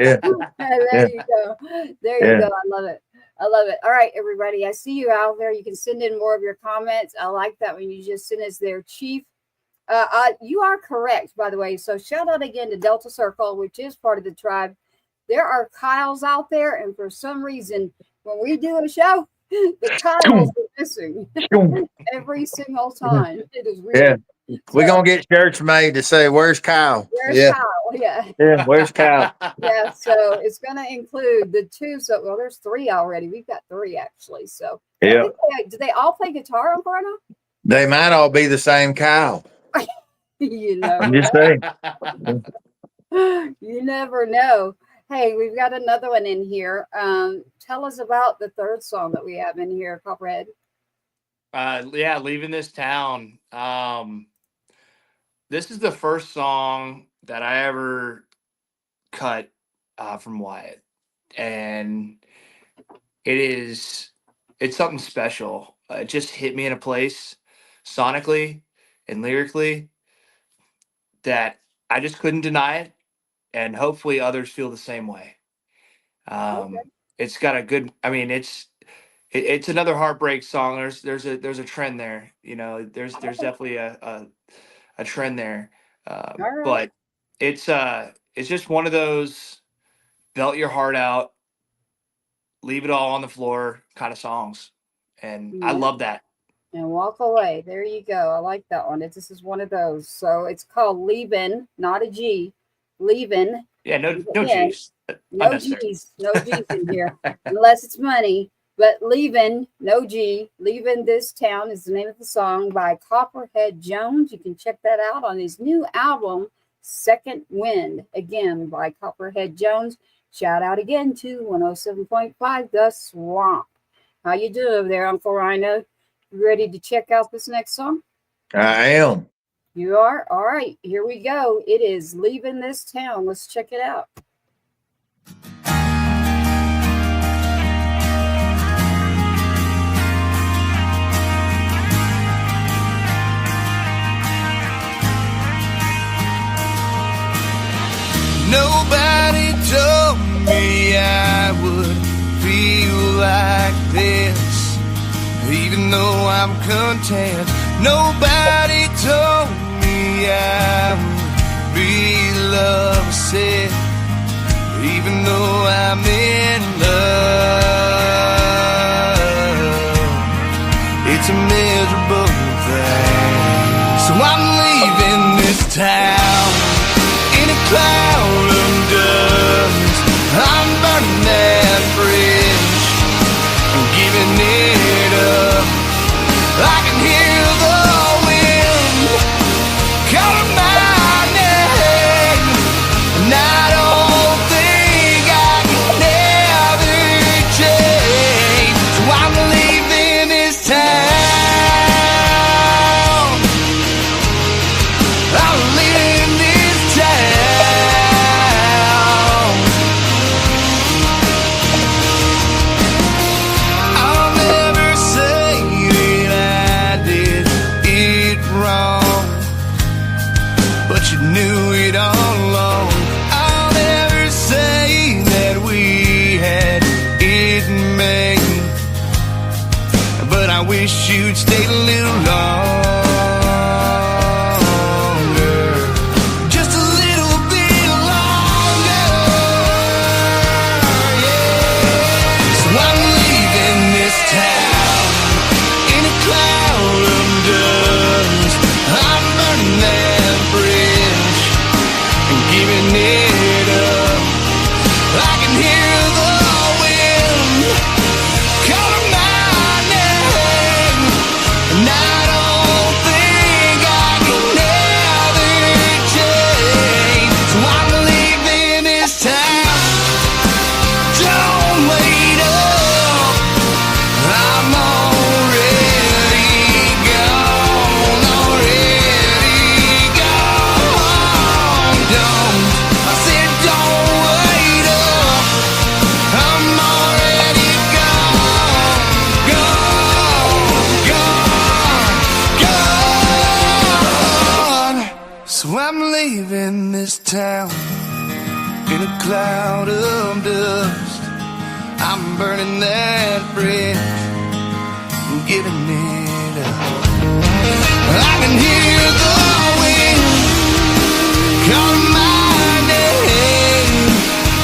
Yeah. There you go. There you go. I love it. I love it. All right, everybody. I see you out there. You can send in more of your comments. I like that when you just send us their chief. You are correct, by the way. So shout out again to Delta Circle, which is part of the tribe. There are Kyles out there, and for some reason, when we do a show, the Kyles are missing every single time. It is weird. Yeah. We're going to get shirts made to say, where's Kyle? Where's Kyle? Yeah. Yeah. Where's Kyle? Yeah. So it's going to include the two. So, well, there's three already. We've got three, actually. So, Yeah. do they all play guitar on Bruno? They might all be the same Kyle. You know. I'm just saying. You never know. Hey, we've got another one in here. Tell us about the third song that we have in here, Copperhead. Yeah, Leaving This Town. This is the first song that I ever cut from Wyatt, and it's something special. It just hit me in a place sonically and lyrically that I just couldn't deny it, and hopefully others feel the same way. It's got a good. I mean, it's another heartbreak song. There's a trend there. You know, there's definitely a trend there. Right. But it's just one of those belt your heart out, leave it all on the floor kind of songs, and I love that. And walk away. There you go. I like that one. This is one of those. So it's called Leavin', not a G. Leavin'. Yeah, no Yeah. G's. No G's. No G's in here. Unless it's money. But Leavin', no G. Leaving This Town is the name of the song by Copperhead Jones. You can check that out on his new album, Second Wind. Again, by Copperhead Jones. Shout out again to 107.5 The Swamp. How you doing over there, Uncle Rhino? You ready to check out this next song? I am. You are? All right, here we go. It is Leaving This Town. Let's check it out. Nobody told me I would feel like this, even though I'm content. Nobody told me I would be lovesick, even though I'm in love. It's a miserable thing. So I'm leaving this town in a cloud of dust. I'm burning that bridge and giving it up. I can hear the wind calling my name, and I don't think I can ever change. So I'm leaving this town. I'm leaving this town. I'll never say that I did it wrong, but you knew it all along. I'll never say that we had it made, but I wish you'd stayed a little longer. Just a little bit longer. Yeah. So I'm leaving this town in a cloud of dust. I'm burning that bridge and giving it up. I can hear the wind calling my name, and I don't think I can ever change. So I'm leaving this town. Don't wait up, I'm already gone, already gone. Don't, I said don't wait up, I'm already gone, gone, gone, gone. So I'm leaving this town in a cloud of dust. I'm burning that bridge and giving it up. I can hear the wind calling my name,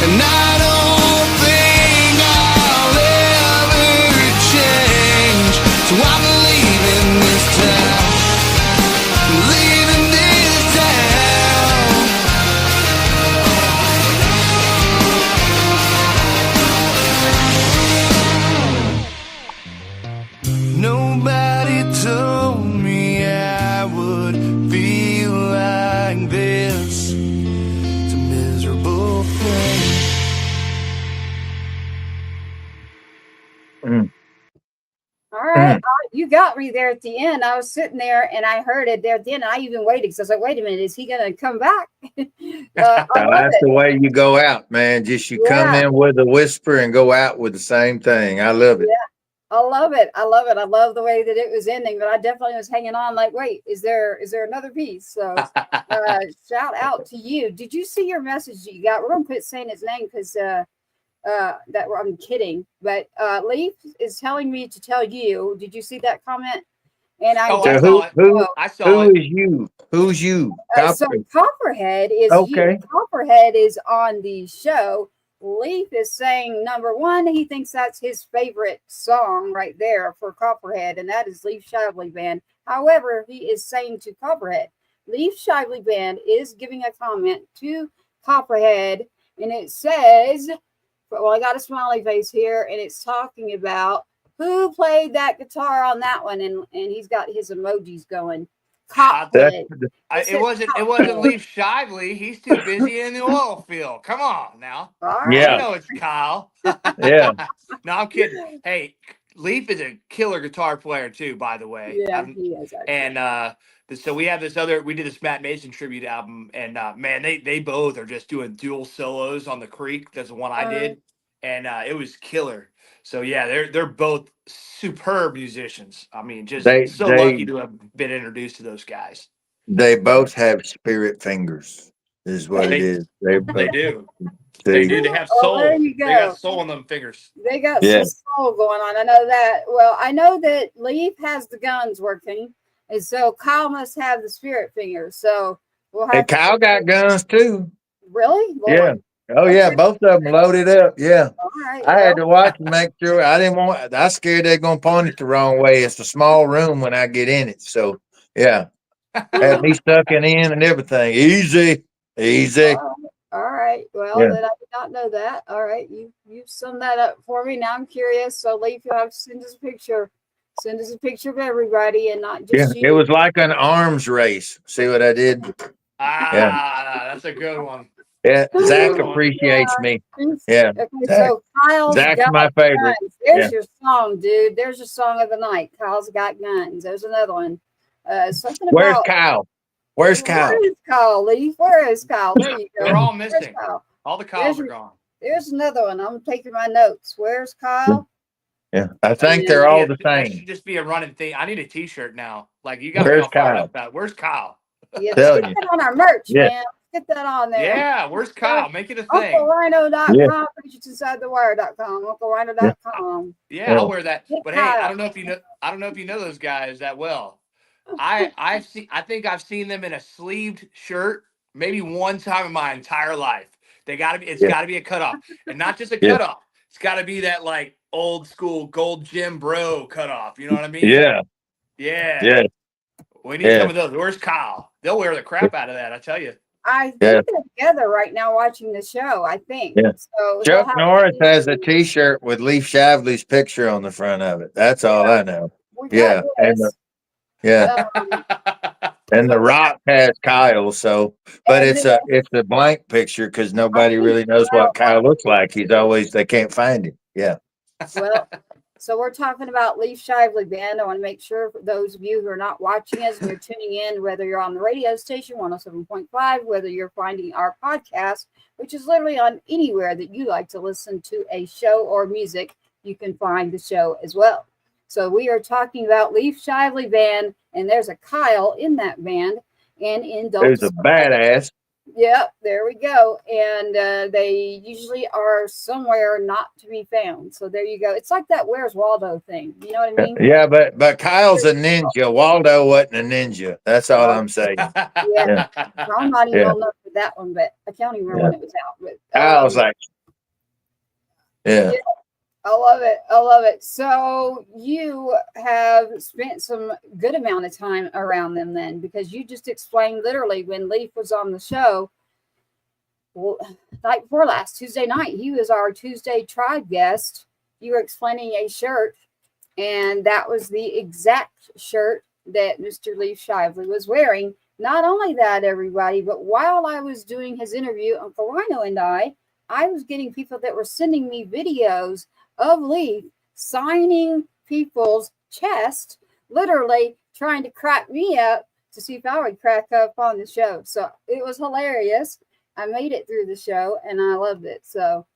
and I don't think I'll ever change. So I'm leaving this town, leaving this town. Nobody told me I would feel like this. It's a miserable thing. All right, you got me there at the end. I was sitting there and I heard it there at the end. I even waited because I was like, wait a minute, is he going to come back? I love That's it. the way you go out, man. Just you come Yeah. in with a whisper and go out with the same thing. I love it. I love it. I love it. I love the way that it was ending, but I definitely was hanging on like, wait, is there another piece? So shout out to you. Did you see your message that you got? We're going to quit saying his name because that I'm kidding. But Leaf is telling me to tell you, did you see that comment? And I Oh, So I did. saw it. who I saw who it. is you? Who's you? So Copperhead is Okay. you. Copperhead is on the show. Leaf is saying number one, he thinks that's his favorite song right there for Copperhead, and that is Leaf Shively Band. However, he is saying to Copperhead, Leaf Shively Band is giving a comment to Copperhead, and it says, well, I got a smiley face here, and it's talking about who played that guitar on that one, and he's got his emojis going. Copperhead. It wasn't Leaf Shively. He's too busy in the oil field. Come on now. All Yeah. You know it's Kyle. Yeah. No, I'm kidding. Hey, Leaf is a killer guitar player too, by the way. Yeah, he is. Actually. And so we have we did this Matt Mason tribute album, and man, they both are just doing dual solos on the Creek. That's the one I did, and it was killer. So yeah, they're both superb musicians. I mean, just so lucky to have been introduced to those guys. They both have spirit fingers, is what it is. They do. They do. They have soul. There you go. They got soul in them fingers. They got some soul going on. I know that. Well, I know that Leaf has the guns working, and so Kyle must have the spirit fingers. So we'll have. Hey, Kyle got guns too. Really? Lord. Yeah. Oh yeah, both of them loaded up. Yeah. All right. I had to watch and make sure I scared they're gonna point it the wrong way. It's a small room when I get in it. So yeah. Had me sucking in and everything. Easy. All right. Well, then I did not know that. All right. You summed that up for me. Now I'm curious. So Leaf, you'll have to send us a picture. Send us a picture of everybody and not just you. It was like an arms race. See what I did? That's a good one. Yeah, Zach appreciates me. Yeah. Okay, so Kyle's Zach's got my favorite. Guns. There's your song, dude. There's your song of the night. Kyle's got guns. There's another one. Something Where's about Kyle? Where's Kyle? Where is Kyle, Leaf? Where is Kyle? There you go. They're all missing. All the Kyles are gone. There's another one. I'm taking my notes. Where's Kyle? Yeah, I think they're all the That same. should just be a running thing. I need a T-shirt now. Like you got Where's me all fired Kyle? up about. Where's Kyle? Yeah, let's get that on our merch, man. Get that on there. Yeah, where's Kyle? Make it a thing. UncleRhino.com, PreachersInsideTheWire.com, UncleRhino.com. Yeah, I'll wear that. But hey, I don't know if you know those guys that well. I think I've seen them in a sleeved shirt maybe one time in my entire life. It's gotta be a cutoff. And not just a cutoff. It's gotta be that like old school gold Jim Bro cutoff. You know what I mean? Yeah. We need some of those. Where's Kyle? They'll wear the crap out of that, I tell you. I think they're together right now watching the show, I think. Yeah. So Chuck Norris has a T-shirt with Leaf Shively's picture on the front of it. That's all I know. Yeah. And the Rock has Kyle, but it's a blank picture because nobody really knows what Kyle looks like. They can't find him. Yeah. Well, so we're talking about Leaf Shively Band. I want to make sure for those of you who are not watching us and you're tuning in, whether you're on the radio station 107.5, whether you're finding our podcast, which is literally on anywhere that you like to listen to a show or music, you can find the show as well. So we are talking about Leaf Shively Band, and there's a Kyle in that band, and in there's a badass. Yep, there we go. And they usually are somewhere not to be found. So there you go. It's like that Where's Waldo thing. You know what I mean? Yeah, but Kyle's a ninja. Waldo wasn't a ninja. That's all I'm saying. Yeah. I'm not even old enough for that one, but I can't even remember when it was out. But Kyle's like, yeah. I love it. I love it. So you have spent some good amount of time around them then, because you just explained literally when Leaf was on the show, well, night before last, Tuesday night, he was our Tuesday Tribe guest. You were explaining a shirt, and that was the exact shirt that Mr. Leaf Shively was wearing. Not only that, everybody, but while I was doing his interview, Uncle Rhino and I was getting people that were sending me videos of Leaf signing people's chest, literally trying to crack me up to see if I would crack up on the show. So it was hilarious. I made it through the show and I loved it. So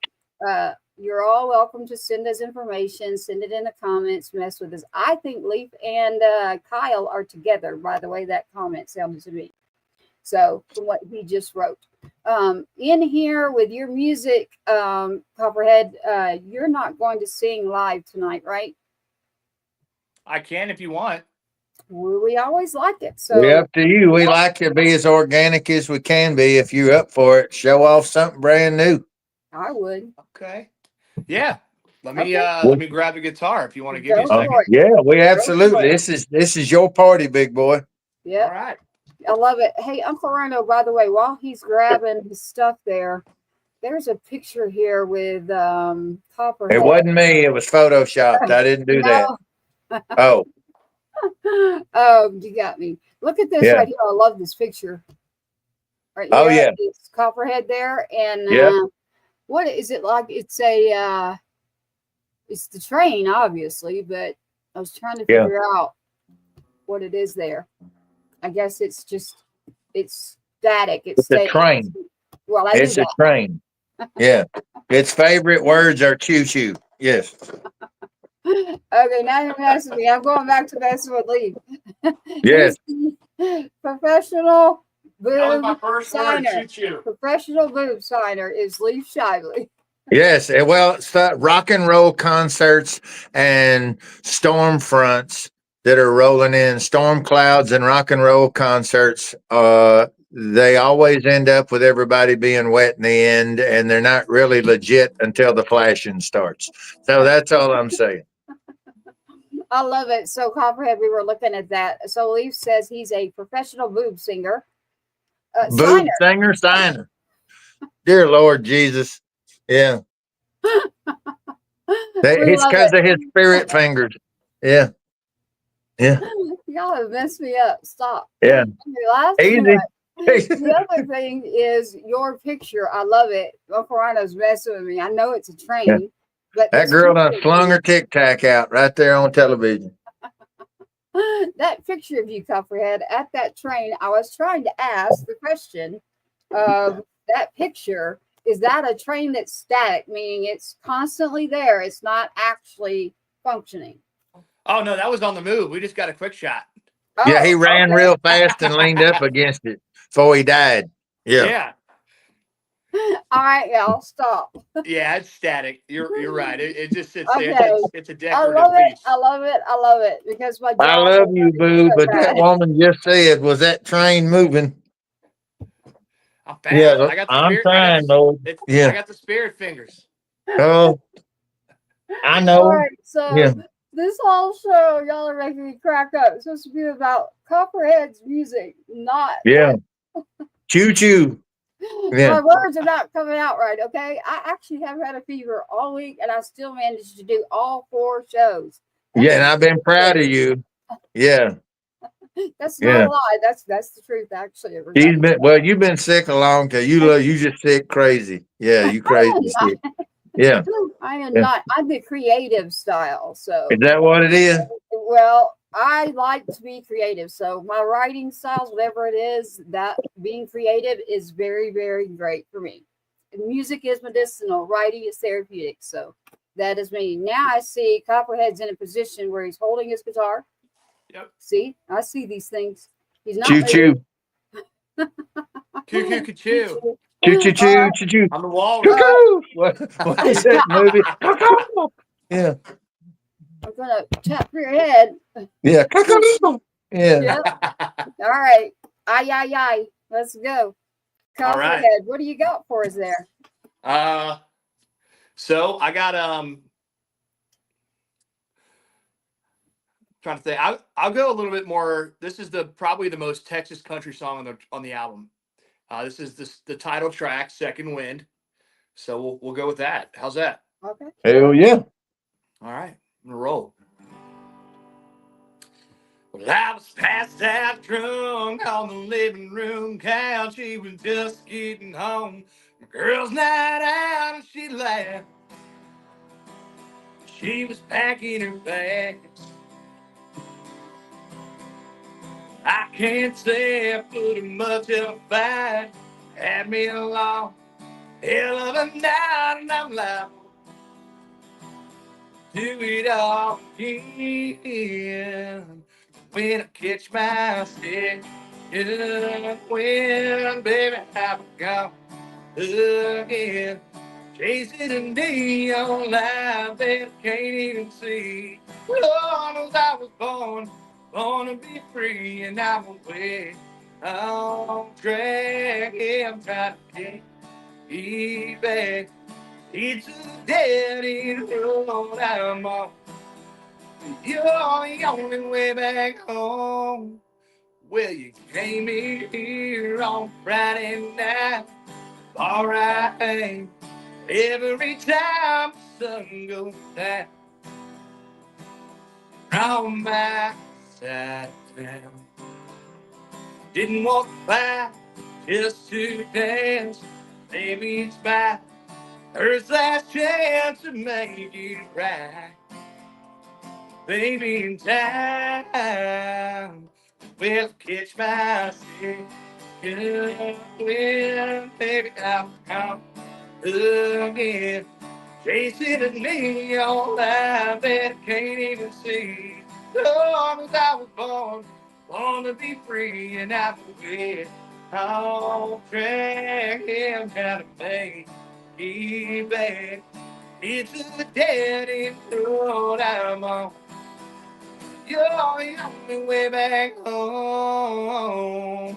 you're all welcome to send us information, send it in the comments, mess with us. I think Leaf and Kyle are together, by the way that comment sounded to me. So from what he just wrote. In here with your music, Copperhead, you're not going to sing live tonight, right? I can if you want. We always like it. So we're up to you. We like to be as organic as we can be. If you're up for it, show off something brand new. I would. Okay. Yeah. Let me grab the guitar if you want to give me a second. Yeah, we absolutely. This is your party, big boy. Yeah. All right. I love it. Hey, Uncle Rhino, by the way, while he's grabbing his stuff there's a picture here with Copperhead. It wasn't me. It was photoshopped. I didn't do that. Oh. Oh, you got me. Look at this right here. I love this picture. Right here. Oh, yeah. It's Copperhead there. And what is it like? It's a It's the train, obviously, but I was trying to Yeah. figure out what it is there. I guess it's static. It's It's a static. train. Well, I knew It's a that. train. Yeah. Its favorite words are choo choo. Yes. Okay, now you're messing with me. I'm going back to messing with Lee. Yes. Professional That was my boob first word, signer. choo-choo. Professional boob signer is Lee Shively. Yes. Well, it's the rock and roll concerts and storm fronts that are rolling in, storm clouds and rock and roll concerts. They always end up with everybody being wet in the end, and they're not really legit until the flashing starts. So that's all I'm saying. I love it. So, Copperhead, we were looking at that. So, Leaf says he's a professional boob singer. Boob Signer. singer, signer. Dear Lord Jesus. Yeah. We It's love because it. of his spirit fingers. Yeah. Yeah. Y'all have messed me up. Stop. Yeah. You laugh too Easy. much. The other thing is your picture. I love it. Ocarano's messing with me. I know it's a train, Yeah. but That this girl done picture, flung her tic tac out right there on television. that picture of you, Copperhead, at that train, I was trying to ask the question of that picture. Is that a train that's static, meaning it's constantly there? It's not actually functioning. Oh no, that was on the move. We just got a quick shot. Yeah, he Oh, ran okay. real fast and leaned up against it before he died. Yeah. Yeah. All right, y'all, stop. Yeah, it's static. You're right. It just sits there. Okay. It's a I decorative love it. piece. I love it. I love it because my I jaws love are you, working boo, so but that bad. woman just said, was that train moving? I'm fast. Yeah, I got the I'm spirit. trying, Lord. I Yeah. got the spirit fingers. Oh, I All know. right, so Yeah. this whole show, y'all are making me crack up. It's supposed to be about Copperhead's music, not Yeah. Choo choo. Yeah. my words are not coming out right. Okay, I actually have had a fever all week, and I still managed to do all 4 shows. Yeah, and I've been proud of you. Yeah. That's not Yeah. a lie. That's the truth, actually, everybody. You've been sick a long time. You just sick crazy. Yeah, you crazy sick. Yeah. I am Yeah. not. I'm the creative style. So, Is that what it is? well, I like to be creative. So, my writing styles, whatever it is, that being creative is very, very great for me. Music is medicinal, writing is therapeutic. So, that is me. Now I see Copperhead's in a position where he's holding his guitar. Yep. See, I see these things. He's not Choo moving. choo. Coo choo. Choo choo All choo right. choo choo. I'm the walrus. Cuckoo. What is that movie? Cuckoo. Yeah. I'm gonna tap your head. Yeah. Cuckoo. Yeah. Yep. All right. Aye, aye, aye. Let's go. All right. Copperhead, what do you got for us there? So I got trying to think. I'll go a little bit more. This is probably the most Texas country song on the album. This is the title track, Second Wind. So we'll go with that. How's that? Okay. Hell yeah. All right, I'm gonna roll. Well, I was passed out drunk on the living room couch. She was just getting home. The girl's night out and she laughed. She was packing her bags. I can't say I put her much of a fight. Had me a long hell of a night, and I'm liable to do it all again. When I catch my stick, when baby I've gone again, chasing a neon light that I can't even see. Lord knows I was born to be free, and I'm away on track. Yeah, I'm trying to get back. It's a dead end road I'm on. You're the only way back home. Well, you came here on Friday night. Alright. Every time the sun goes down on my side of town. Didn't walk by just to dance. Maybe it's my Earth's last chance to make it right. Baby, in time, will catch my second wind. Baby, I'll come again. Chasing a neon light that can't even see. Long as I was born to be free, and I forget how track him down to make it back. It's a dead end road I'm on. You're the only way back home.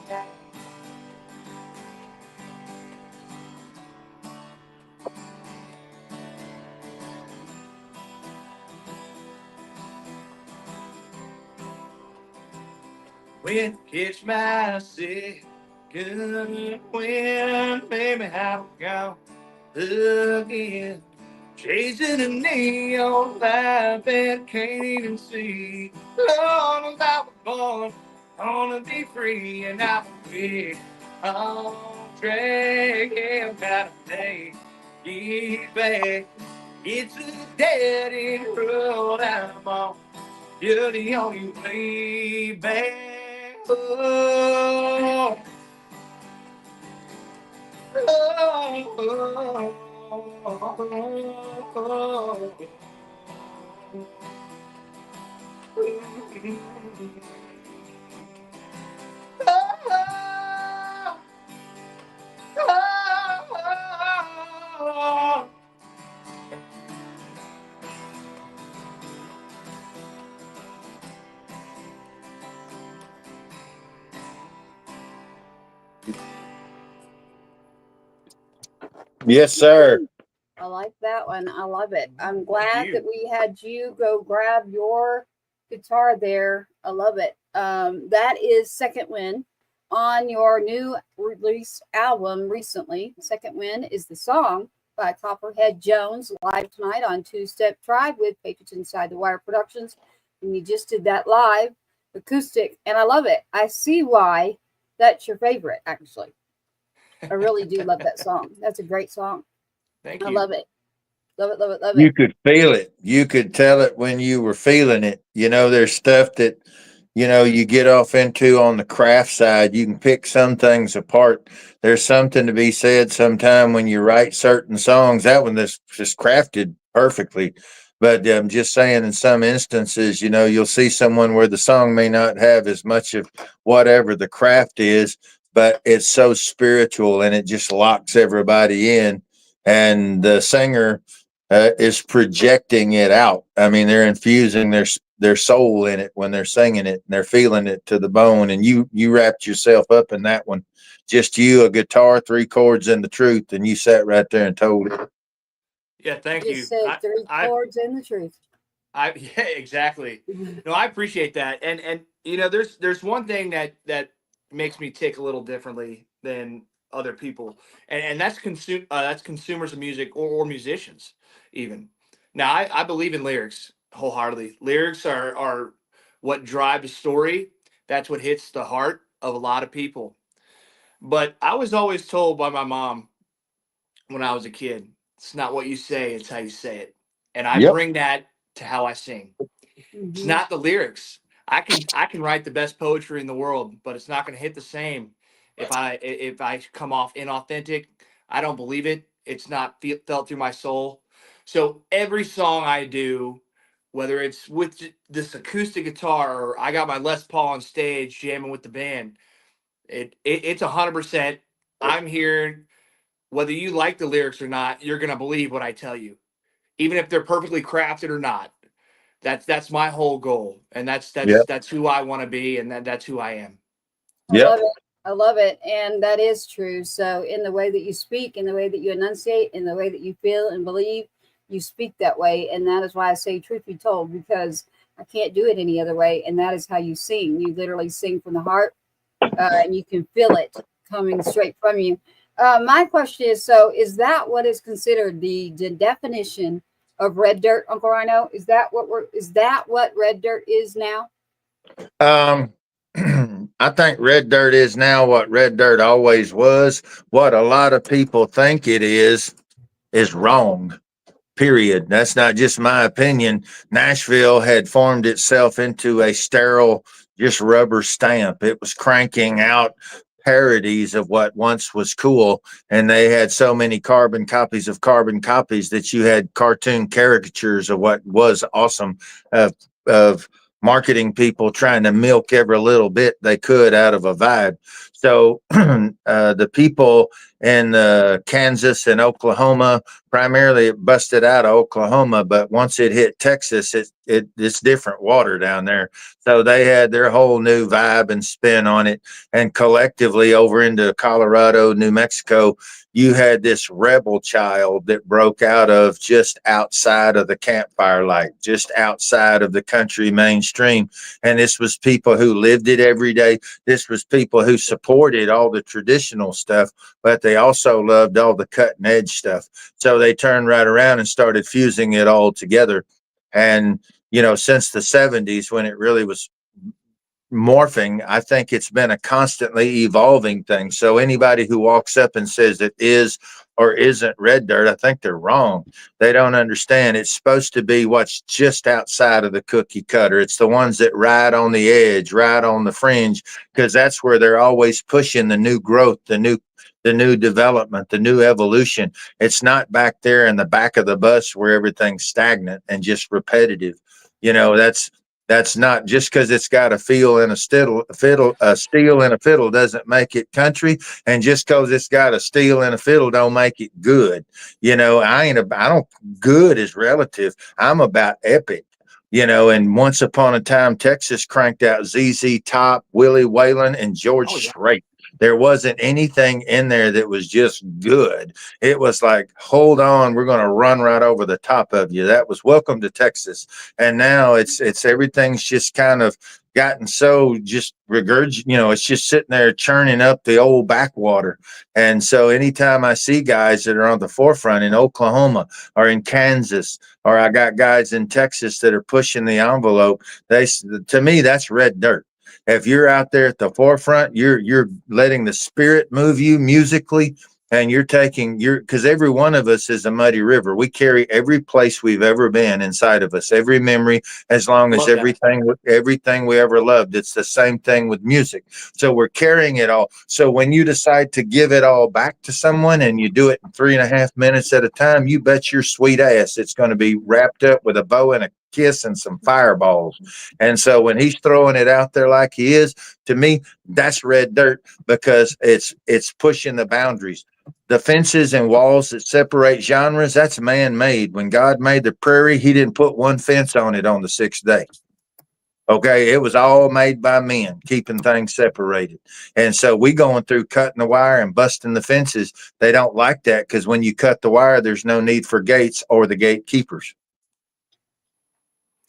When catch my second wind, baby, how gone again. Chasing a neon light that can't even see. Long as I was born to be free, and I will be on track. Yeah, gotta take it back. It's a dead end road I'm on. You're the only way back. Oh, oh, oh, oh. Yes, sir. I like that one. I love it. I'm glad that we had you go grab your guitar there. I love it. That is Second Win on your new release album recently. Second Win is the song by Copperhead Jones live tonight on Two Step Tribe with Patriots Inside the Wire Productions. And you just did that live acoustic, and I love it. I see why that's your favorite, actually. I really do love that song. That's a great song. Thank you. I love it. Love it, love it, love You it. could feel it. You could tell it when you were feeling it. You know, there's stuff that, you know, you get off into on the craft side. You can pick some things apart. There's something to be said sometime when you write certain songs. That one is just crafted perfectly. But I'm just saying, in some instances, you know, you'll see someone where the song may not have as much of whatever the craft is, but it's so spiritual and it just locks everybody in. And the singer is projecting it out. I mean, they're infusing their soul in it when they're singing it, and they're feeling it to the bone. And you wrapped yourself up in that one. Just you, a guitar, three chords, and the truth, and you sat right there and told it. Yeah, thank Just you. said three chords and the truth. Yeah, exactly. No, I appreciate that. And you know, there's one thing that makes me tick a little differently than other people, and that's consumers of music or musicians even. Now, I believe in lyrics wholeheartedly. Lyrics are what drive the story. That's what hits the heart of a lot of people. But I was always told by my mom when I was a kid, it's not what you say, it's how you say it. And I Yep. bring that to how I sing. It's Mm-hmm. not the lyrics. I can write the best poetry in the world, but it's not going to hit the same if I come off inauthentic. I don't believe it. It's not felt through my soul. So every song I do, whether it's with this acoustic guitar or I got my Les Paul on stage jamming with the band, it's 100%. I'm here. Whether you like the lyrics or not, you're gonna believe what I tell you, even if they're perfectly crafted or not. That's my whole goal, and that's that's Yep. that's who I want to be, and that's who I am. I love Yep. it. I love it. And that is true. So, in the way that you speak, in the way that you enunciate, in the way that you feel and believe, you speak that way. And that is why I say, truth be told, because I can't do it any other way. And that is how you sing. You literally sing from the heart, and you can feel it coming straight from you. My question is, so is that what is considered the definition of red dirt, Uncle Rhino? Is that what red dirt is now? Um, I think red dirt is now what red dirt always was. What a lot of people think it is is wrong. Period. That's not just my opinion. Nashville had formed itself into a sterile, just rubber stamp. It was cranking out parodies of what once was cool, and they had so many carbon copies of carbon copies that you had cartoon caricatures of what was awesome, of marketing people trying to milk every little bit they could out of a vibe. So the people in Kansas and Oklahoma, primarily it busted out of Oklahoma, but once it hit Texas, it's different water down there. So they had their whole new vibe and spin on it. And collectively over into Colorado, New Mexico, you had this rebel child that broke out of just outside of the campfire light, just outside of the country mainstream. And this was people who lived it every day. This was people who supported all the traditional stuff, but they also loved all the cutting edge stuff. So they turned right around and started fusing it all together. And, you know, since the 70s, when it really was morphing, I think it's been a constantly evolving thing. So anybody who walks up and says it is or isn't red dirt, I think they're wrong. They don't understand. It's supposed to be what's just outside of the cookie cutter. It's the ones that ride on the edge, ride on the fringe, because that's where they're always pushing the new growth, the new development, the new evolution. It's not back there in the back of the bus where everything's stagnant and just repetitive. You know, that's not just because it's got a feel and a steel and a fiddle doesn't make it country. And just because it's got a steel and a fiddle don't make it good. You know, I don't, good is relative. I'm about epic. You know, and once upon a time, Texas cranked out ZZ Top, Willie Whalen, and George Strait. There wasn't anything in there that was just good. It was like, hold on, we're going to run right over the top of you. That was Welcome to Texas. And now it's everything's just kind of gotten so just you know, it's just sitting there churning up the old backwater. And so anytime I see guys that are on the forefront in Oklahoma or in Kansas, or I got guys in Texas that are pushing the envelope, to me, that's red dirt. If you're out there at the forefront, you're letting the spirit move you musically, and you're taking because every one of us is a muddy river. We carry every place we've ever been inside of us, every memory, as long as everything we ever loved. It's the same thing with music. So we're carrying it all. So when you decide to give it all back to someone and you do it in 3.5 minutes at a time, you bet your sweet ass it's going to be wrapped up with a bow and a kiss and some fireballs. And so when he's throwing it out there like he is, to me, that's red dirt, because it's pushing the boundaries. The fences and walls that separate genres, that's man-made. When God made the prairie, he didn't put one fence on it on the 6th day. Okay, it was all made by men, keeping things separated. And so we going through cutting the wire and busting the fences. They don't like that, because when you cut the wire, there's no need for gates or the gatekeepers.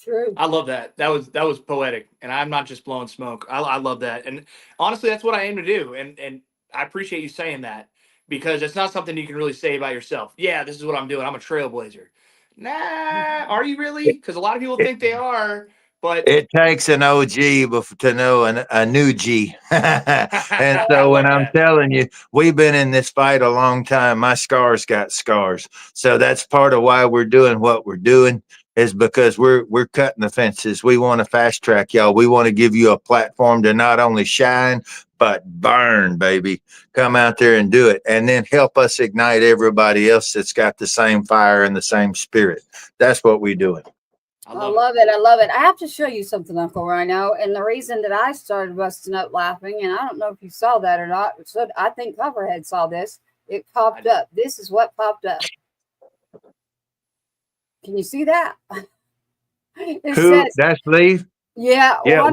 True. I love that. That was poetic, and I'm not just blowing smoke. I love that, and honestly, that's what I aim to do. And I appreciate you saying that, because it's not something you can really say about yourself. Yeah, this is what I'm doing. I'm a trailblazer. Nah, are you really? Because a lot of people think they are, but it takes an OG to know a new G. And so when I'm telling you, we've been in this fight a long time. My scars got scars. So that's part of why we're doing what we're doing, is because we're cutting the fences. We want to fast track y'all. We want to give you a platform to not only shine, but burn, baby. Come out there and do it. And then help us ignite everybody else that's got the same fire and the same spirit. That's what we're doing. I love it. I love it. I have to show you something, Uncle Rhino. And the reason that I started busting up laughing, and I don't know if you saw that or not, so I think Copperhead saw this. It popped up. This is what popped up. Can you see that? That's Leaf? Yeah. Yeah,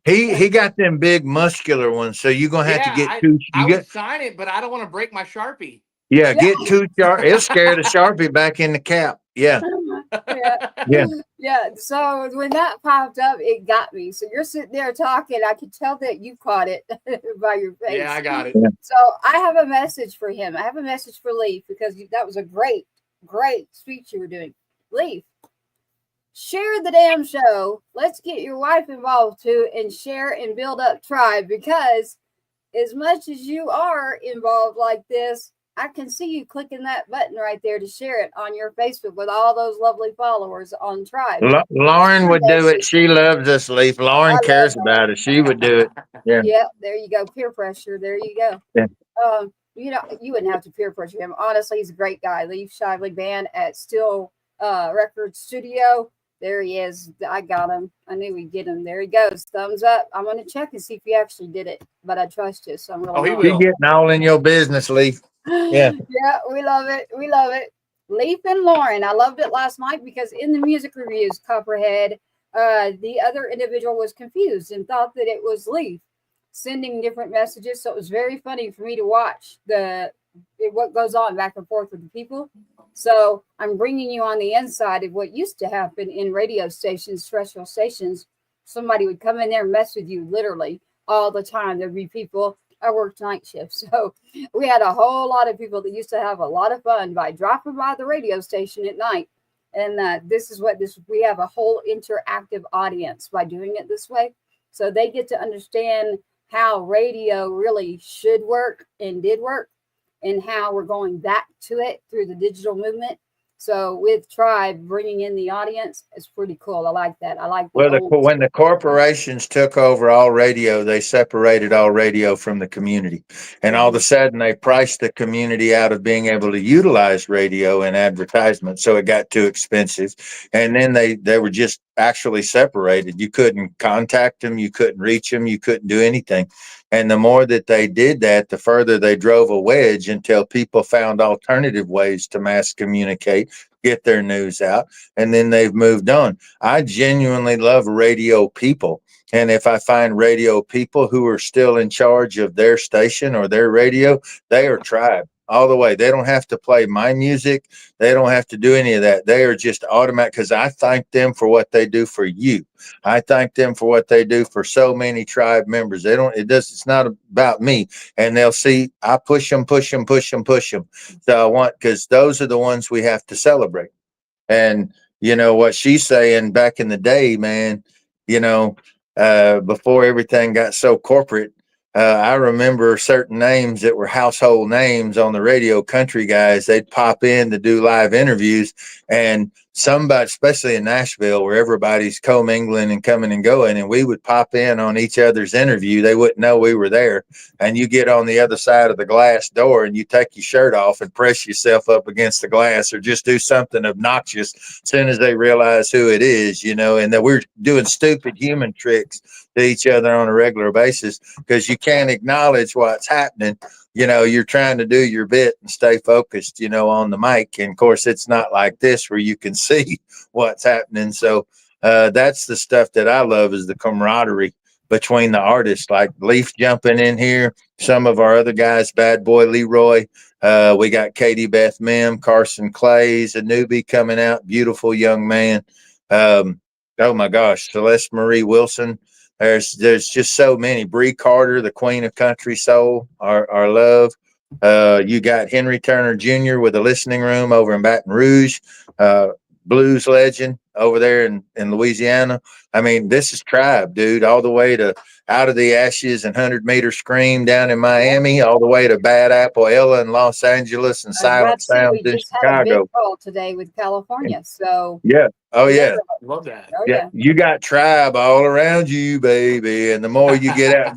he got them big muscular ones, so you're gonna have to get two. I would sign it, but I don't want to break my Sharpie. Yeah, get two Sharpie. It'll scare the Sharpie back in the cap. Yeah. Yeah. So when that popped up, it got me. So you're sitting there talking. I could tell that you caught it by your face. Yeah, I got it. So I have a message for him. I have a message for Leaf, because that was a great speech you were doing. Leaf, share the damn show. Let's get your wife involved too, and share and build up tribe, because as much as you are involved like this, I can see you clicking that button right there to share it on your Facebook with all those lovely followers on Tribe. Lauren would do it. She loves us, Leaf. Lauren cares about it. She would do it. Yeah. Yeah, there you go. Peer pressure. There you go. Yeah. You wouldn't have to peer pressure him. Honestly, he's a great guy. Leaf Shively Band at Still Record Studio. There he is. I got him. I knew we'd get him. There he goes. Thumbs up. I'm going to check and see if he actually did it, but I trust you. So I'm really he will. You getting all in your business, Leaf. Yeah. Yeah, we love it. We love it. Leaf and Lauren. I loved it last night because in the music reviews, Copperhead, the other individual was confused and thought that it was Leaf sending different messages. So it was very funny for me to watch what goes on back and forth with the people. So I'm bringing you on the inside of what used to happen in radio stations, terrestrial stations. Somebody would come in there and mess with you literally all the time. There'd be people. I worked night shifts, so we had a whole lot of people that used to have a lot of fun by dropping by the radio station at night. And we have a whole interactive audience by doing it this way. So they get to understand how radio really should work and did work, and how we're going back to it through the digital movement. So with Tribe bringing in the audience, it's pretty cool. I like that. I like when the corporations took over all radio, they separated all radio from the community. And all of a sudden, they priced the community out of being able to utilize radio and advertisement. So it got too expensive. And then they were just actually separated. You couldn't contact them. You couldn't reach them. You couldn't do anything. And the more that they did that, the further they drove a wedge until people found alternative ways to mass communicate, get their news out, and then they've moved on. I genuinely love radio people. And if I find radio people who are still in charge of their station or their radio, they are Tribe all the way. They don't have to play my music. They don't have to do any of that. They are just automatic, because I thank them for what they do for you. I thank them for what they do for so many Tribe members. It's not about me. And they'll see I push them. So because those are the ones we have to celebrate. And you know what she's saying, back in the day, man, before everything got so corporate, I remember certain names that were household names on the radio, country guys. They'd pop in to do live interviews, and somebody, especially in Nashville, where everybody's commingling and coming and going, and we would pop in on each other's interview. They wouldn't know we were there. And you get on the other side of the glass door and you take your shirt off and press yourself up against the glass, or just do something obnoxious as soon as they realize who it is, and that we're doing stupid human tricks to each other on a regular basis, because you can't acknowledge what's happening. You're trying to do your bit and stay focused, on the mic. And of course, it's not like this where you can see what's happening. So that's the stuff that I love, is the camaraderie between the artists, like Leaf jumping in here. Some of our other guys, Bad Boy Leroy. We got Katie Beth Mim, Carson Clays, a newbie coming out. Beautiful young man. Oh my gosh, Celeste Marie Wilson. There's just so many. Bree Carter, the queen of country soul, our love. You got Henry Turner Jr. with a listening room over in Baton Rouge, blues legend over there in Louisiana. I mean, this is Tribe, dude, all the way to Out of the Ashes and 100-Meter Scream down in Miami, all the way to Bad Apple Ella in Los Angeles, and Silent Sounds in Chicago. Had a big call today with California, so yeah. Oh yeah, love that. Oh, yeah. You got Tribe all around you, baby. And the more you get out,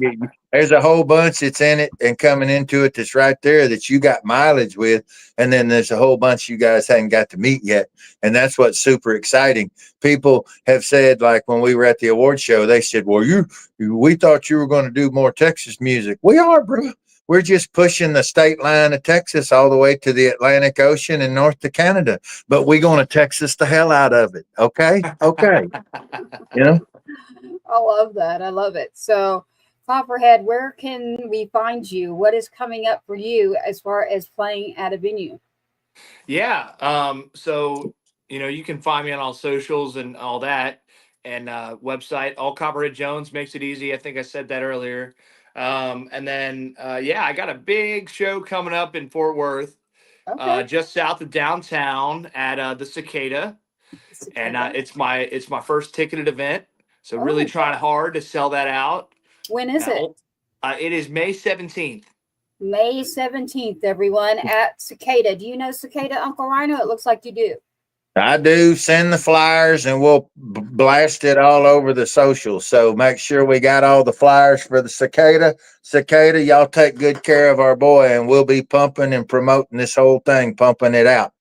there's a whole bunch that's in it and coming into it that's right there that you got mileage with. And then there's a whole bunch you guys hadn't got to meet yet. And that's what's super exciting. People have said, like when we were at the award show, they said, well, we thought you were going to do more Texas music. We are, bro. We're just pushing the state line of Texas all the way to the Atlantic Ocean and north to Canada. But we're going to Texas the hell out of it. Okay? Okay. I love that. I love it. So, Copperhead, where can we find you? What is coming up for you as far as playing at a venue? Yeah. So, you can find me on all socials and all that. And website, All Copperhead Jones makes it easy. I think I said that earlier. And then, I got a big show coming up in Fort Worth, just south of downtown at the Cicada. And it's my first ticketed event. So really trying hard to sell that out. When is it? It is May 17th. May 17th, everyone, at Cicada. Do you know Cicada, Uncle Rhino? It looks like you do. I do. Send the flyers and we'll blast it all over the socials. So make sure we got all the flyers for the cicada. Cicada, y'all take good care of our boy, and we'll be pumping and promoting this whole thing, pumping it out.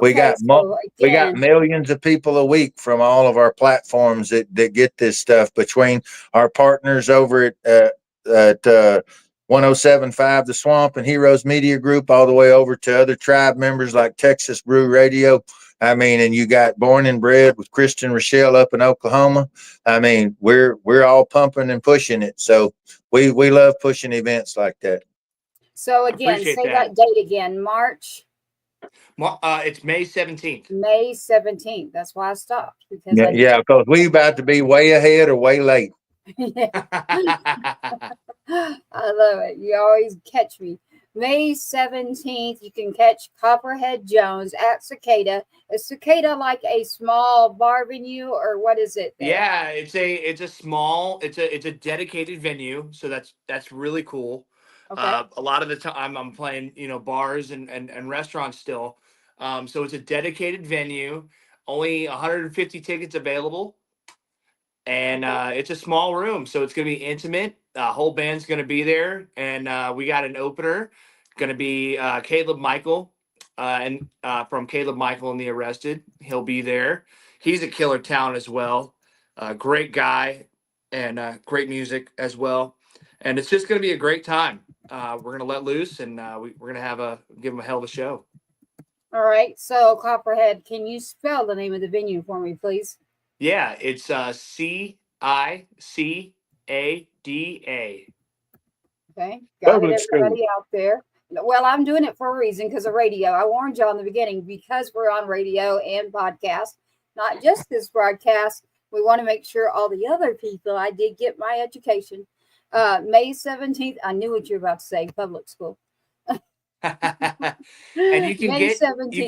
We Okay, got so we got again, millions of people a week from all of our platforms that get this stuff, between our partners over at 1075 The Swamp and Heroes Media Group, all the way over to other tribe members like Texas Brew Radio. I mean, and you got Born and Bred with Kristen Rochelle up in Oklahoma. I mean, we're all pumping and pushing it. So we love pushing events like that. so again, Appreciate say that. that date again. March, It's May 17th. May 17th. That's why I stopped, because Yeah, I yeah, because we about to be way ahead or way late. yeah, I love it. You always catch me. May 17th, you can catch Copperhead Jones at Cicada. Is Cicada like a small bar venue, or what is it there? Yeah, it's a small, it's a dedicated venue, so that's really cool. Okay. A lot of the time I'm playing, bars and restaurants still. So it's a dedicated venue, only 150 tickets available, and it's a small room, so it's gonna be intimate. Whole band's gonna be there, and we got an opener, gonna be Caleb Michael, and from Caleb Michael and the Arrested. He'll be there. He's a killer talent as well. Great guy, and great music as well. And it's just gonna be a great time. We're gonna let loose, and we're gonna give him a hell of a show. All right. So, Copperhead, can you spell the name of the venue for me, please? Yeah, it's CICADA. Okay. Got it, Public school. everybody out there. Well, I'm doing it for a reason, because of radio. I warned y'all in the beginning, because we're on radio and podcast, not just this broadcast. We want to make sure all the other people, I did get my education. May 17th, I knew what you were about to say, public school. And you can May get 17th. you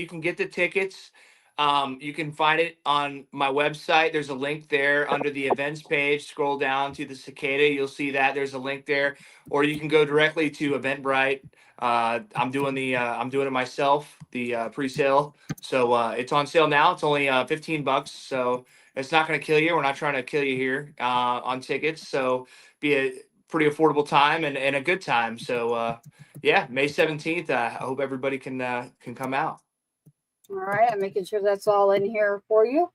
can get the tickets. You can find it on my website. There's a link there under the events page. Scroll down to the Cicada. You'll see that there's a link there, or you can go directly to Eventbrite. I'm doing it myself, the pre-sale. So it's on sale now. It's only $15, so it's not going to kill you. We're not trying to kill you here on tickets. So be a pretty affordable time and a good time. So yeah, May 17th. I hope everybody can come out. All right, I'm making sure that's all in here for you.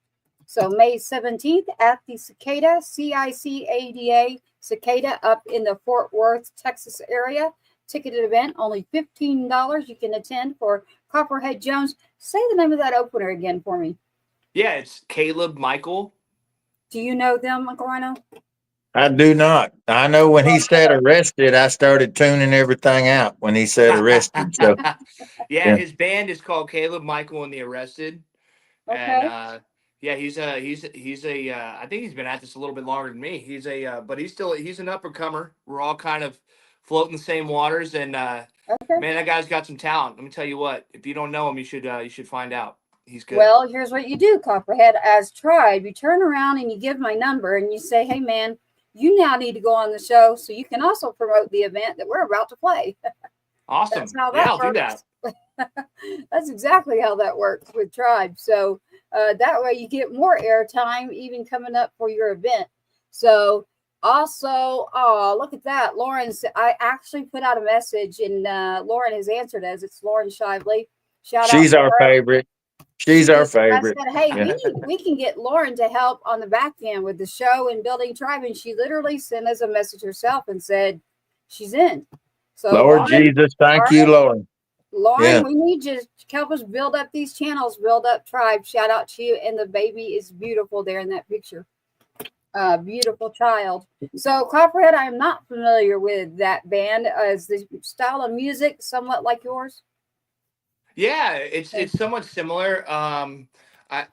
So May 17th at the Cicada, CICADA, Cicada, up in the Fort Worth, Texas area. Ticketed event, only $15. You can attend for Copperhead Jones. Say the name of that opener again for me. Yeah, it's Caleb Michael. Do you know them, Uncle Rhino? I do not. I know when he said arrested, I started tuning everything out when he said arrested. So Yeah, yeah. his band is called Caleb Michael and the Arrested. Okay. And yeah, he's a I think he's been at this a little bit longer than me. But he's an up and comer. We're all kind of floating the same waters, and Okay. man, that guy's got some talent. Let me tell you what. If you don't know him, you should find out. He's good. Well, here's what you do, Copperhead. As Tribe, you turn around and you give my number and you say, hey, man, you now need to go on the show so you can also promote the event that we're about to play. Awesome. That's how Yeah, that I'll do works. that. That's exactly how that works with Tribe. So that way you get more airtime even coming up for your event. So also, oh, look at that. Lauren, I actually put out a message, and Lauren has answered us. It's Lauren Shively. Shout out She's to our her. favorite. She's our favorite. I said, hey, Yeah. we can get Lauren to help on the back end with the show and building Tribe. And she literally sent us a message herself and said she's in. So Lord Lauren, Jesus, thank all you, right. Lord. Lauren, Yeah. we need you to help us build up these channels, build up Tribe. Shout out to you. And the baby is beautiful there in that picture. Beautiful child. So Copperhead, I am not familiar with that band. Is the style of music somewhat like yours? Yeah, it's somewhat similar.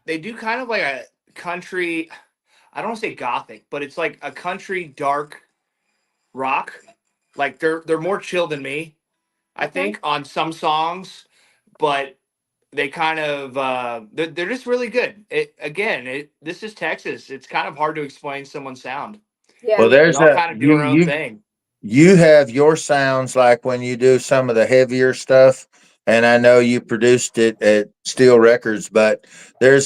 They do kind of like a country. I don't want to say gothic, but it's like a country dark rock. Like they're more chill than me, I Okay. think, on some songs, but they kind of they're just really good. This is Texas. It's kind of hard to explain someone's sound. Yeah. Well, They there's all a kind of do their own you thing. you have your sounds like when you do some of the heavier stuff, and I know you produced it at Steel Records, but there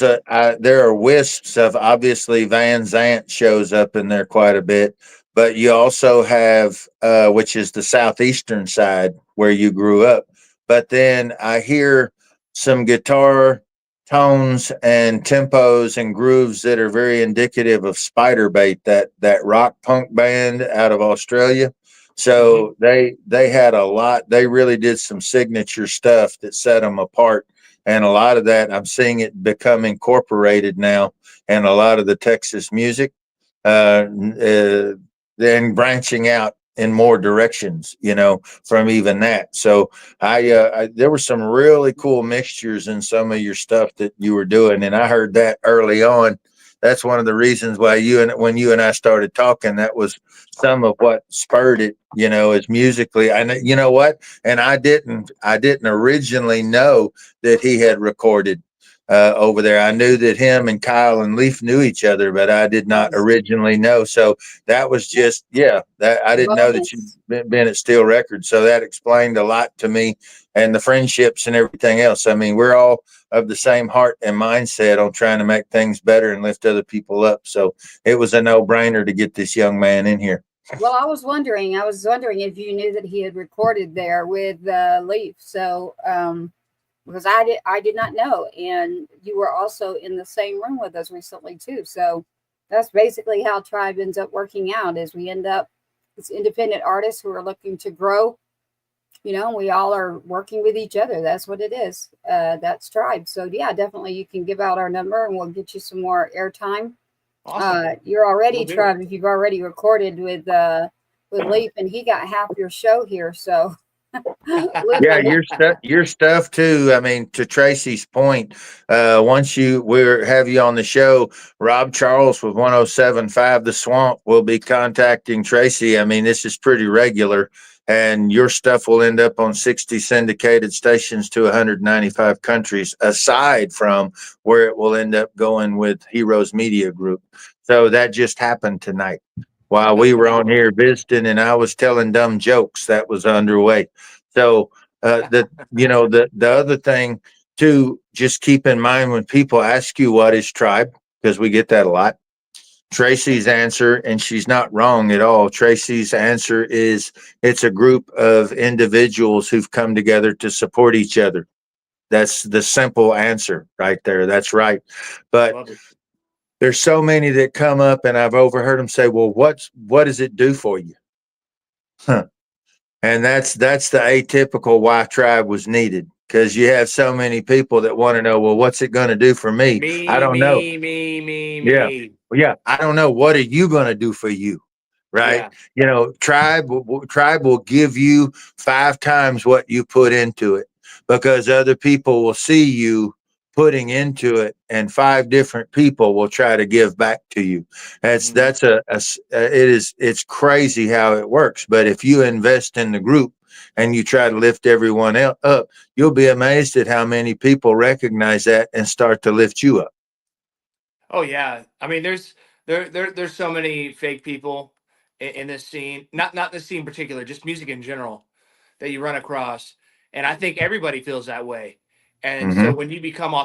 are wisps of, obviously Van Zant shows up in there quite a bit, but you also have which is the southeastern side where you grew up. But then I hear some guitar tones and tempos and grooves that are very indicative of Spiderbait, that rock punk band out of Australia. So they had a lot. They really did some signature stuff that set them apart, and a lot of that I'm seeing it become incorporated now, and a lot of the Texas music, then branching out in more directions, from even that. So there were some really cool mixtures in some of your stuff that you were doing, and I heard that early on. That's one of the reasons why when you and I started talking, that was some of what spurred it, is musically. And you know what? And I didn't originally know that he had recorded over there. I knew that him and Kyle and Leaf knew each other, but I did not originally know. So that was just, that I didn't know that you'd been at Steel Records. So that explained a lot to me, and the friendships and everything else. I mean, we're all of the same heart and mindset on trying to make things better and lift other people up. So it was a no-brainer to get this young man in here. Well, I was wondering if you knew that he had recorded there with Leaf. So, because I did not know, and you were also in the same room with us recently too. So that's basically how Tribe ends up working out. Is we end up as independent artists who are looking to grow. We all are working with each other. That's what it is. That's Tribe. So yeah, definitely you can give out our number and we'll get you some more airtime. Awesome. You're already Tribe if you've already recorded with Leaf, and he got half your show here. So yeah, your stuff too. I mean, to Tracy's point, once we have you on the show, Rob Charles with 107.5 The Swamp will be contacting Tracy. I mean, this is pretty regular, and your stuff will end up on 60 syndicated stations to 195 countries, aside from where it will end up going with Heroes Media Group. So that just happened tonight while we were on here visiting, and I was telling dumb jokes. That was underway. So the other thing too, just keep in mind when people ask you what is Tribe, because we get that a lot. Tracy's answer, and she's not wrong at all. Tracy's answer is it's a group of individuals who've come together to support each other. That's the simple answer right there. That's right. But there's so many that come up, and I've overheard them say, well, what does it do for you? Huh. And that's the atypical why Tribe was needed, because you have so many people that want to know, well, what's it going to do for me? I don't know. Me. Yeah. I don't know. What are you going to do for you? Right. Yeah. Tribe will give you 5 times what you put into it, because other people will see you putting into it, and 5 different people will try to give back to you. It's crazy how it works. But if you invest in the group and you try to lift everyone else up, you'll be amazed at how many people recognize that and start to lift you up. Oh yeah. I mean, there's so many fake people in this scene, not this scene in particular, just music in general, that you run across. And I think everybody feels that way. And so when you become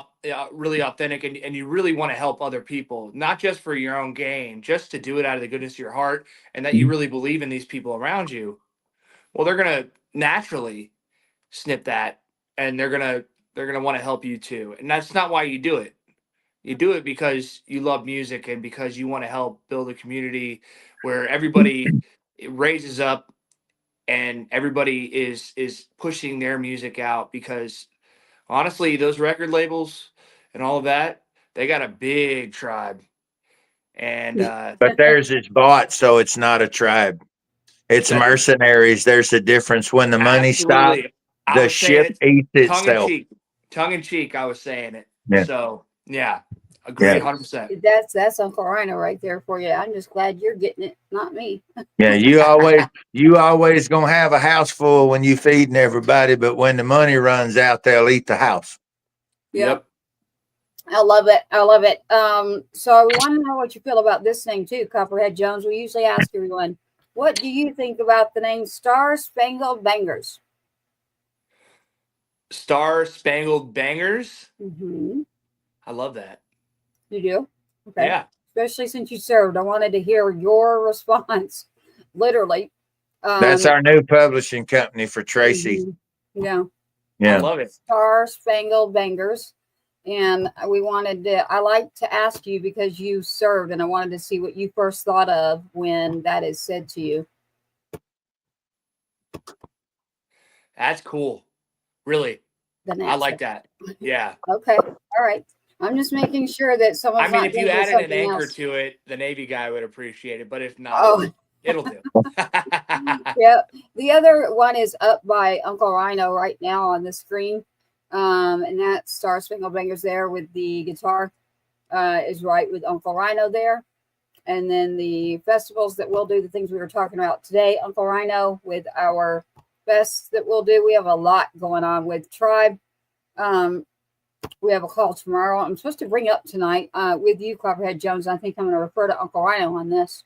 really authentic and you really want to help other people, not just for your own gain, just to do it out of the goodness of your heart, and that you really believe in these people around you, well, they're going to naturally snip that, and they're going to want to help you too. And that's not why you do it. You do it because you love music and because you want to help build a community where everybody raises up and everybody is pushing their music out, because honestly, those record labels and all of that, they got a big tribe. And but theirs is bought, so it's not a tribe. It's mercenaries. There's a difference. When the money stops, the ship eats itself. Tongue in cheek, I was saying it. Yeah. So yeah, agree 100%. That's Uncle Rhino right there for you. I'm just glad you're getting it, not me. Yeah, you always gonna have a house full when you feeding everybody, but when the money runs out, they'll eat the house. Yep. I love it. So we want to know what you feel about this thing too, Copperhead Jones. We usually ask everyone, What do you think about the name Star Spangled Bangers? Star Spangled Bangers. Mm-hmm. I love that. You do? Okay. Yeah. Especially since you served. I wanted to hear your response. Literally. That's our new publishing company for Tracy. Yeah. I Yeah. love it. Star Spangled Bangers. And we wanted to, I like to ask you because you served, and I wanted to see what you first thought of when that is said to you. That's cool. Really. The I like that. Yeah. Okay. All right. I'm just making sure that I someone's mean, not if you thinking added an something anchor else. to it, the Navy guy would appreciate it. But if not, Oh, it'll do. yeah. The other one is up by Uncle Rhino right now on the screen. And that Star Spangled Bangers there with the guitar is right with Uncle Rhino there. And then the festivals that we'll do, the things we were talking about today, Uncle Rhino with our fests that we'll do. We have a lot going on with Tribe. We have a call tomorrow. I'm supposed to bring up tonight with you, Copperhead Jones. I think I'm going to refer to Uncle Rhino on this.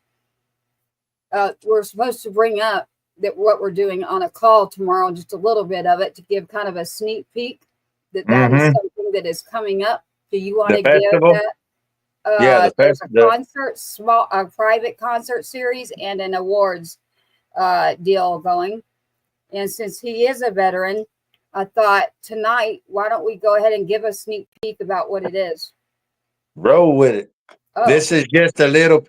We're supposed to bring up that what we're doing on a call tomorrow, just a little bit of it to give kind of a sneak peek that is something that is coming up. Do you want to give that? Yeah, there's a concert, a private concert series, and an awards deal going. And since he is a veteran, I thought tonight, why don't we go ahead and give a sneak peek about what it is? Roll with it. Oh. This is just a little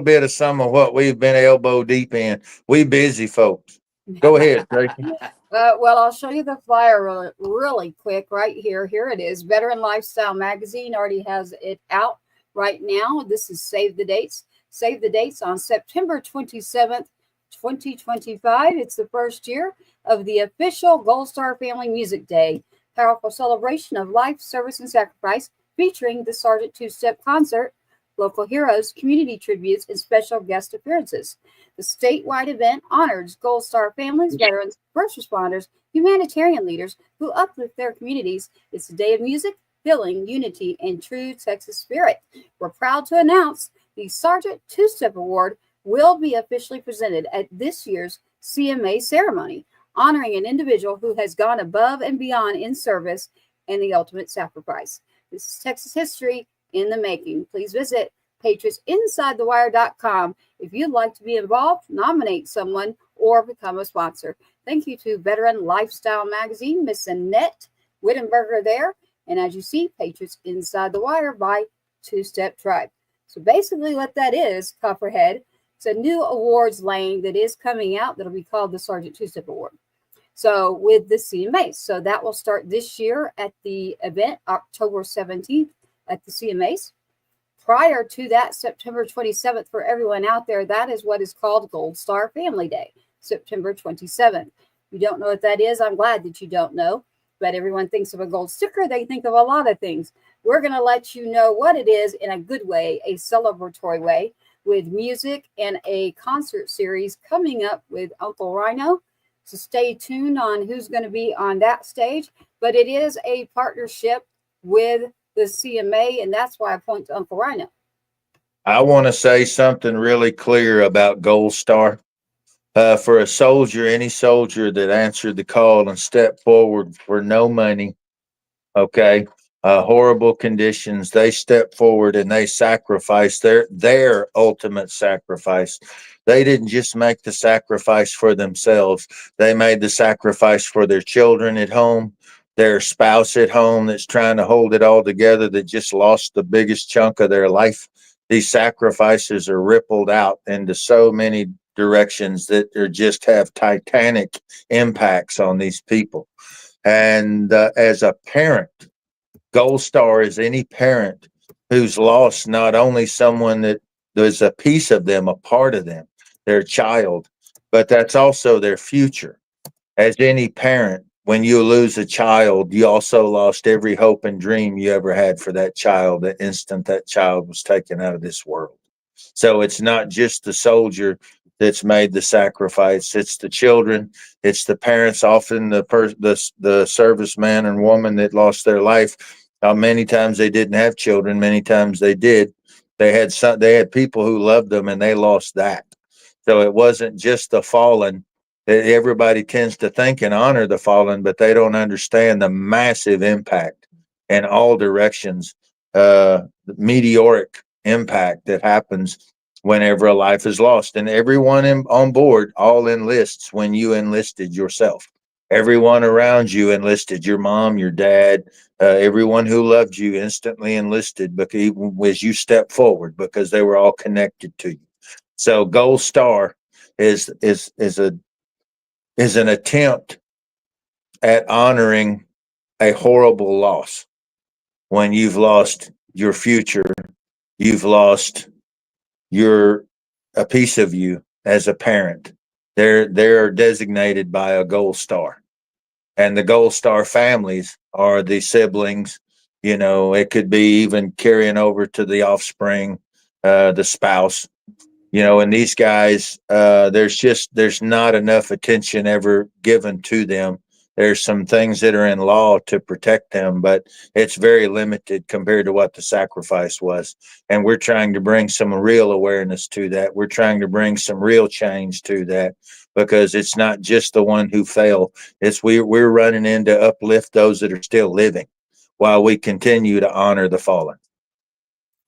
bit of some of what we've been elbow deep in. We busy folks. Go ahead, Tracy. Well, I'll show you the flyer really quick right here. Here it is. Veteran Lifestyle Magazine already has it out right now. This is Save the Dates. Save the dates on September 27th, 2025. It's the first year of the official Gold Star Family Music Day. Powerful celebration of life, service, and sacrifice featuring the Sergeant Two-Step Concert, local heroes, community tributes, and special guest appearances. The statewide event honors Gold Star families, veterans, first responders, humanitarian leaders who uplift their communities. It's a day of music, healing, unity, and true Texas spirit. We're proud to announce the Sergeant Two-Step Award will be officially presented at this year's CMA ceremony, honoring an individual who has gone above and beyond in service and the ultimate sacrifice. This is Texas history in the making. Please visit patriotsinsidethewire.com if you'd like to be involved, nominate someone, or become a sponsor. Thank you to Veteran Lifestyle Magazine, Miss Annette Wittenberger there. And as you see, Patriots Inside the Wire by Two-Step Tribe. So basically what that is, Copperhead, it's a new awards lane that is coming out that'll be called the Sergeant Two-Step Award. So with the CMAs. So that will start this year at the event, October 17th at the CMAs. Prior to that, September 27th, for everyone out there, that is what is called Gold Star Family Day, September 27th. If you don't know what that is, I'm glad that you don't know. But everyone thinks of a gold sticker. They think of a lot of things. We're going to let you know what it is in a good way, a celebratory way, with music and a concert series coming up with Uncle Rhino. So stay tuned on who's going to be on that stage. But it is a partnership with the CMA, and that's why I point to Uncle Rhino. I want to say something really clear about Gold Star. For a soldier, any soldier that answered the call and stepped forward for no money, okay, horrible conditions, they stepped forward and they sacrificed their ultimate sacrifice. They didn't just make the sacrifice for themselves. They made the sacrifice for their children at home, their spouse at home that's trying to hold it all together, that just lost the biggest chunk of their life. These sacrifices are rippled out into so many directions that are just have titanic impacts on these people. And as a parent, Gold Star is any parent who's lost not only someone that there's a piece of them, a part of them, their child, but that's also their future. As any parent, when you lose a child, you also lost every hope and dream you ever had for that child the instant that child was taken out of this world. So it's not just the soldier that's made the sacrifice. It's the children. It's the parents, often the serviceman and woman that lost their life. Many times they didn't have children. Many times they did. They had people who loved them, and they lost that. So it wasn't just the fallen. Everybody tends to think and honor the fallen, but they don't understand the massive impact in all directions, meteoric impact that happens whenever a life is lost. And everyone on board all enlists when you enlisted yourself. Everyone around you enlisted, your mom, your dad, everyone who loved you instantly enlisted because even as you step forward, because they were all connected to you. So Gold Star is an attempt at honoring a horrible loss. When you've lost your future, you've lost your a piece of you as a parent. They're designated by a Gold Star, and the Gold Star families are the siblings. You know, it could be even carrying over to the offspring, the spouse. You know, and these guys, there's not enough attention ever given to them. There's some things that are in law to protect them, but it's very limited compared to what the sacrifice was. And we're trying to bring some real awareness to that. We're trying to bring some real change to that, because it's not just the one who fell. It's we're running in to uplift those that are still living while we continue to honor the fallen.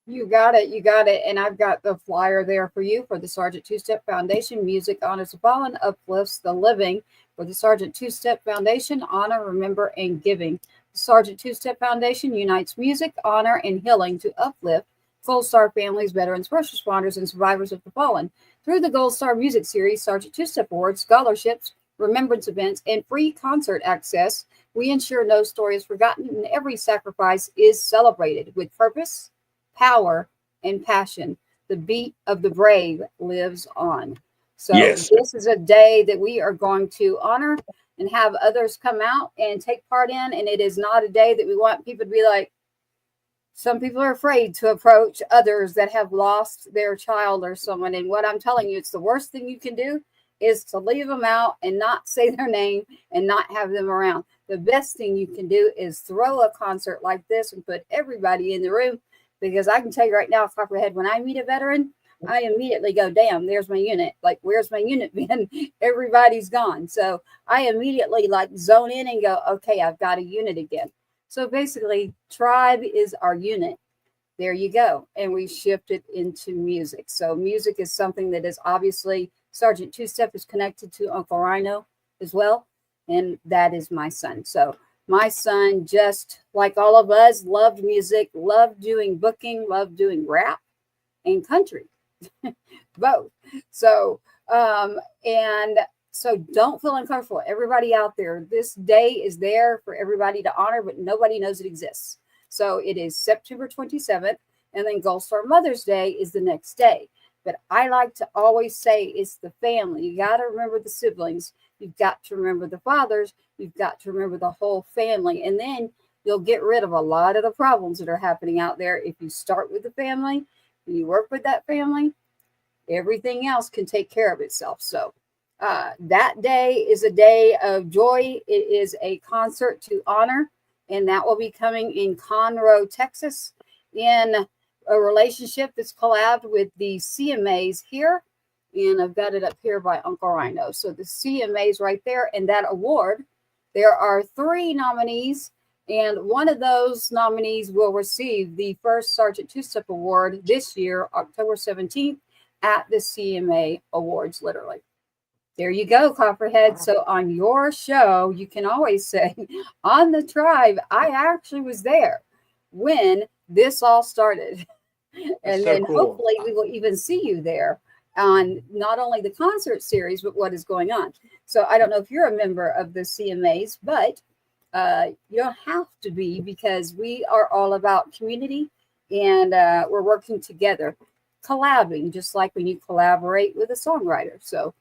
You got it. You got it. And I've got the flyer there for you for the Sergeant Two-Step Foundation. Music honors the fallen, uplifts the living. For the Sergeant Two-Step Foundation, honor, remember, and giving. The Sergeant Two-Step Foundation unites music, honor, and healing to uplift Gold Star families, veterans, first responders, and survivors of the fallen. Through the Gold Star Music Series, Sergeant Two-Step Awards, scholarships, remembrance events, and free concert access, we ensure no story is forgotten and every sacrifice is celebrated with purpose, power, and passion. The beat of the brave lives on. So Yes. this is a day that we are going to honor and have others come out and take part in. And it is not a day that we want people to be like, some people are afraid to approach others that have lost their child or someone. And what I'm telling you, it's the worst thing you can do is to leave them out and not say their name and not have them around. The best thing you can do is throw a concert like this and put everybody in the room. Because I can tell you right now, Copperhead, when I meet a veteran, I immediately go, damn, there's my unit. Like, where's my unit been? Everybody's gone. So I immediately like zone in and go, okay, I've got a unit again. So basically, tribe is our unit. There you go. And we shifted into music. So music is something that is obviously, Sergeant Two-Step is connected to Uncle Rhino as well. And that is my son. So my son, just like all of us, loved music, loved doing booking, loved doing rap and country, both. So, and so don't feel uncomfortable. Everybody out there, this day is there for everybody to honor, but nobody knows it exists. So it is September 27th, and then Gold Star Mother's Day is the next day. But I like to always say it's the family. You got to remember the siblings. You've got to remember the fathers. You've got to remember the whole family. And then you'll get rid of a lot of the problems that are happening out there. If you start with the family and you work with that family, everything else can take care of itself. So that day is a day of joy. It is a concert to honor. And that will be coming in Conroe, Texas, in a relationship that's collabed with the CMAs here. And I've got it up here by Uncle Rhino. So the CMAs right there. And that award, there are 3 nominees. And one of those nominees will receive the first Sergeant Two-Step Award this year, October 17th, at the CMA Awards, literally. There you go, Copperhead. So on your show, you can always say, on the tribe, I actually was there when this all started. And so then cool. Hopefully we will even see you there on not only the concert series, but what is going on. So I don't know if you're a member of the CMAs, but you don't have to be, because we are all about community, and we're working together, collabing, just like when you collaborate with a songwriter. So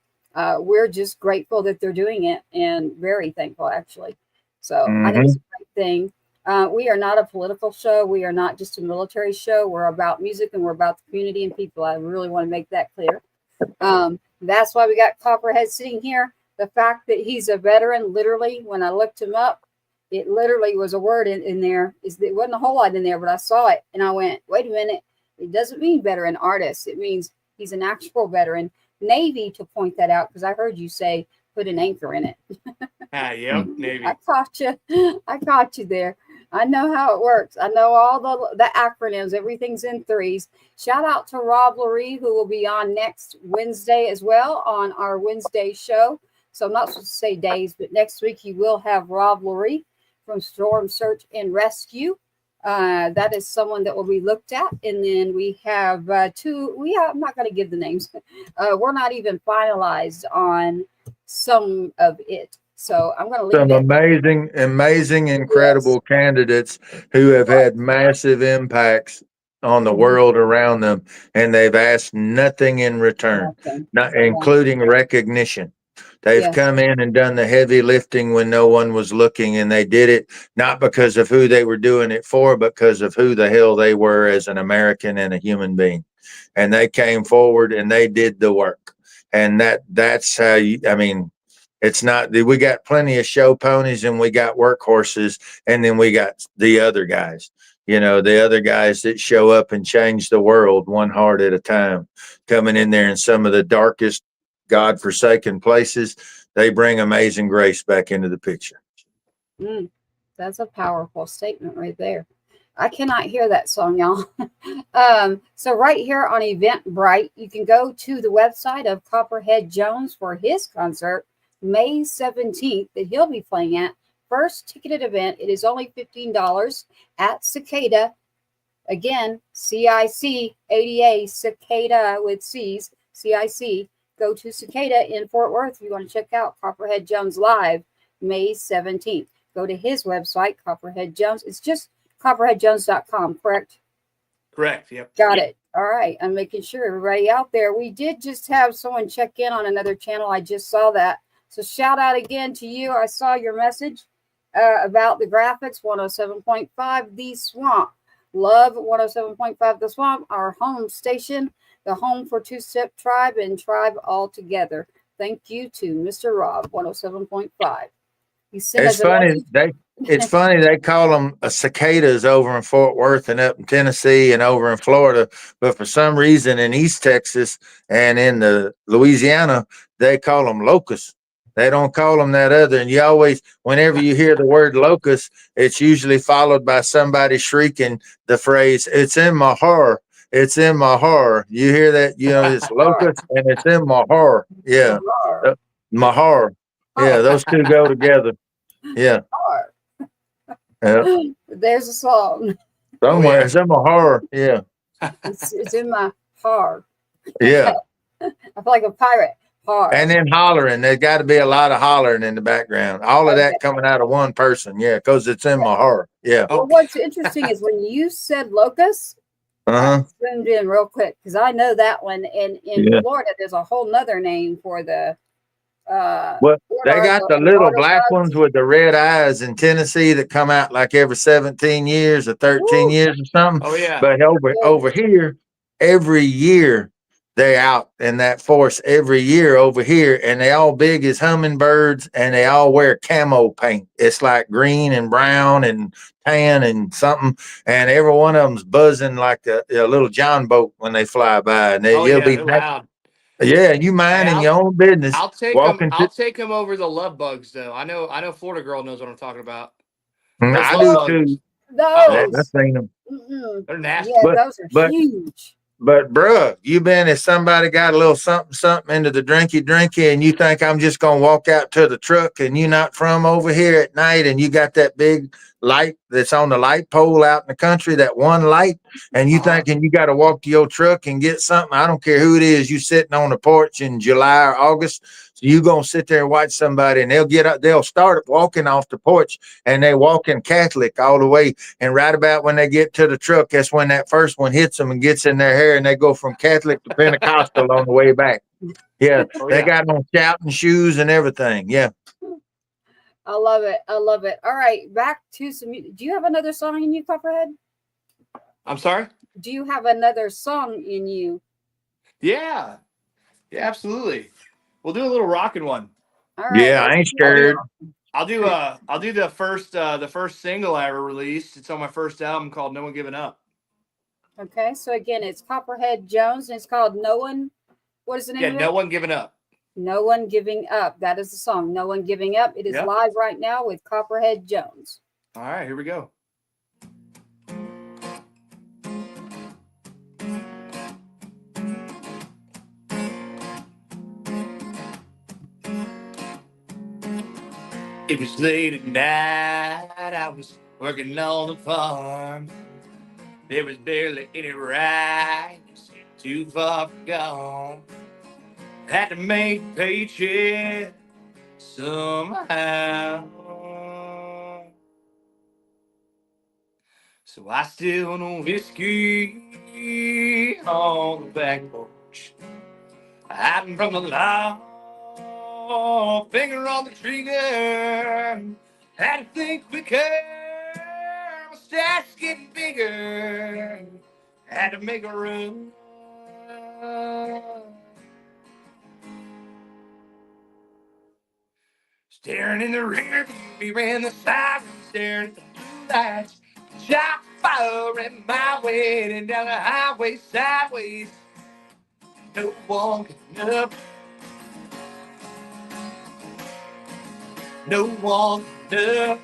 we're just grateful that they're doing it, and very thankful, actually. So I think it's a great thing. We are not a political show. We are not just a military show. We're about music, and we're about the community and people. I really want to make that clear. That's why we got Copperhead sitting here. The fact that he's a veteran, literally, when I looked him up, it literally was a word in there. It wasn't a whole lot in there, but I saw it and I went, wait a minute. It doesn't mean veteran artist. It means he's an actual veteran Navy to point that out because I heard you say put an anchor in it. Yep, Navy. I caught you. I caught you there. I know how it works. I know all the acronyms. Everything's in threes. Shout out to Rob Lurie, who will be on next Wednesday as well on our Wednesday show. So I'm not supposed to say days, but next week he will have Rob Lurie from Storm Search and Rescue. That is someone that will be looked at. And then we have two. I'm not going to give the names. We're not even finalized on some of it. So I'm going to leave Some amazing, incredible candidates who have had massive impacts on the world around them, and they've asked nothing in return, not including recognition. They've come in and done the heavy lifting when no one was looking, and they did it not because of who they were doing it for, but because of who the hell they were as an American and a human being. And they came forward and they did the work. And that's how it's not, we got plenty of show ponies and we got workhorses, and then we got the other guys, the other guys that show up and change the world one heart at a time, coming in there in some of the darkest, God-forsaken places. They bring amazing grace back into the picture. That's a powerful statement right there. I cannot hear that song, y'all. So right here on Eventbrite, you can go to the website of Copperhead Jones for his concert, May 17th, that he'll be playing at. First ticketed event. It is only $15 at Cicada. Again, CIC-ADA, Cicada with C's, CIC. Go to Cicada in Fort Worth if you want to check out Copperhead Jones live, May 17th. Go to his website, Copperhead Jones. It's just copperheadjones.com, correct? Correct, yep. Got it. All right. I'm making sure everybody out there. We did just have someone check in on another channel. I just saw that. So shout out again to you. I saw your message about the graphics, 107.5 The Swamp. Love 107.5 The Swamp, our home station, the home for Two Step Tribe and Tribe all together. Thank you to Mr. Rob, 107.5. It's funny they call them cicadas over in Fort Worth and up in Tennessee and over in Florida, but for some reason in East Texas and in the Louisiana they call them locusts. They don't call them that other. And you always, whenever you hear the word locust, it's usually followed by somebody shrieking the phrase, "It's in my horror. It's in my horror." You hear that? It's locust and it's in my horror. Yeah. My horror. Yeah. Those two go together. Yeah. Yeah. There's a song. Somewhere. It's in my horror. Yeah. It's in my heart. Yeah. I feel like a pirate. Hard. And then hollering. There's got to be a lot of hollering in the background. All of that coming out of one person. Yeah, because it's in my heart. Yeah. Well, what's interesting is when you said locust, I zoomed in real quick because I know that one. And in Florida, there's a whole nother name for the. Well, they got the little black ones with the red eyes in Tennessee that come out like every 17 years or 13 years or something. Oh, yeah. But over here, every year, they out in that force every year over here, and they all big as hummingbirds, and they all wear camo paint. It's like green and brown and tan and something, and every one of them's buzzing like a little John boat when they fly by. And they're loud. Yeah, you minding your own business. I'll take them over the love bugs though. I know Florida girl knows what I'm talking about. I do too. Those. I've seen them. They're nasty. Yeah, those are huge. But bruh, if somebody got a little something into the drinky, and you think I'm just gonna walk out to the truck, and you not from over here at night, and you got that big light that's on the light pole out in the country, that one light, and you thinking you got to walk to your truck and get something. I don't care who it is. You sitting on the porch in July or August, so you gonna sit there and watch somebody, and they'll get up, they'll start walking off the porch, and they walking Catholic all the way, and right about when they get to the truck, that's when that first one hits them and gets in their hair, and they go from Catholic to Pentecostal on the way back. Yeah, they got on shouting shoes and everything. Yeah. I love it. I love it. All right, back to some. Do you have another song in you, Copperhead? I'm sorry? Do you have another song in you? Yeah. Yeah, absolutely. We'll do a little rocking one. All right. Yeah, I ain't scared. I'll do the first single I ever released. It's on my first album called No One Givin Up. Okay, so again, it's Copperhead Jones, and it's called No One What is the name Yeah, of it? No One Giving Up. No One Giving Up. That is the song. No One Giving Up. It is live right now with Copperhead Jones. All right, here we go. It was late at night, I was working on the farm. There was barely any rides, too far gone. Had to make a paycheck somehow. So I still know whiskey on the back porch, hiding from the law, finger on the trigger. Had to think quicker, my stash getting bigger. Had to make a run. Staring in the rear view, we ran the siren, staring at the blue lights. Shot fire in my way, and down the highway sideways. No one getting up. No one getting up.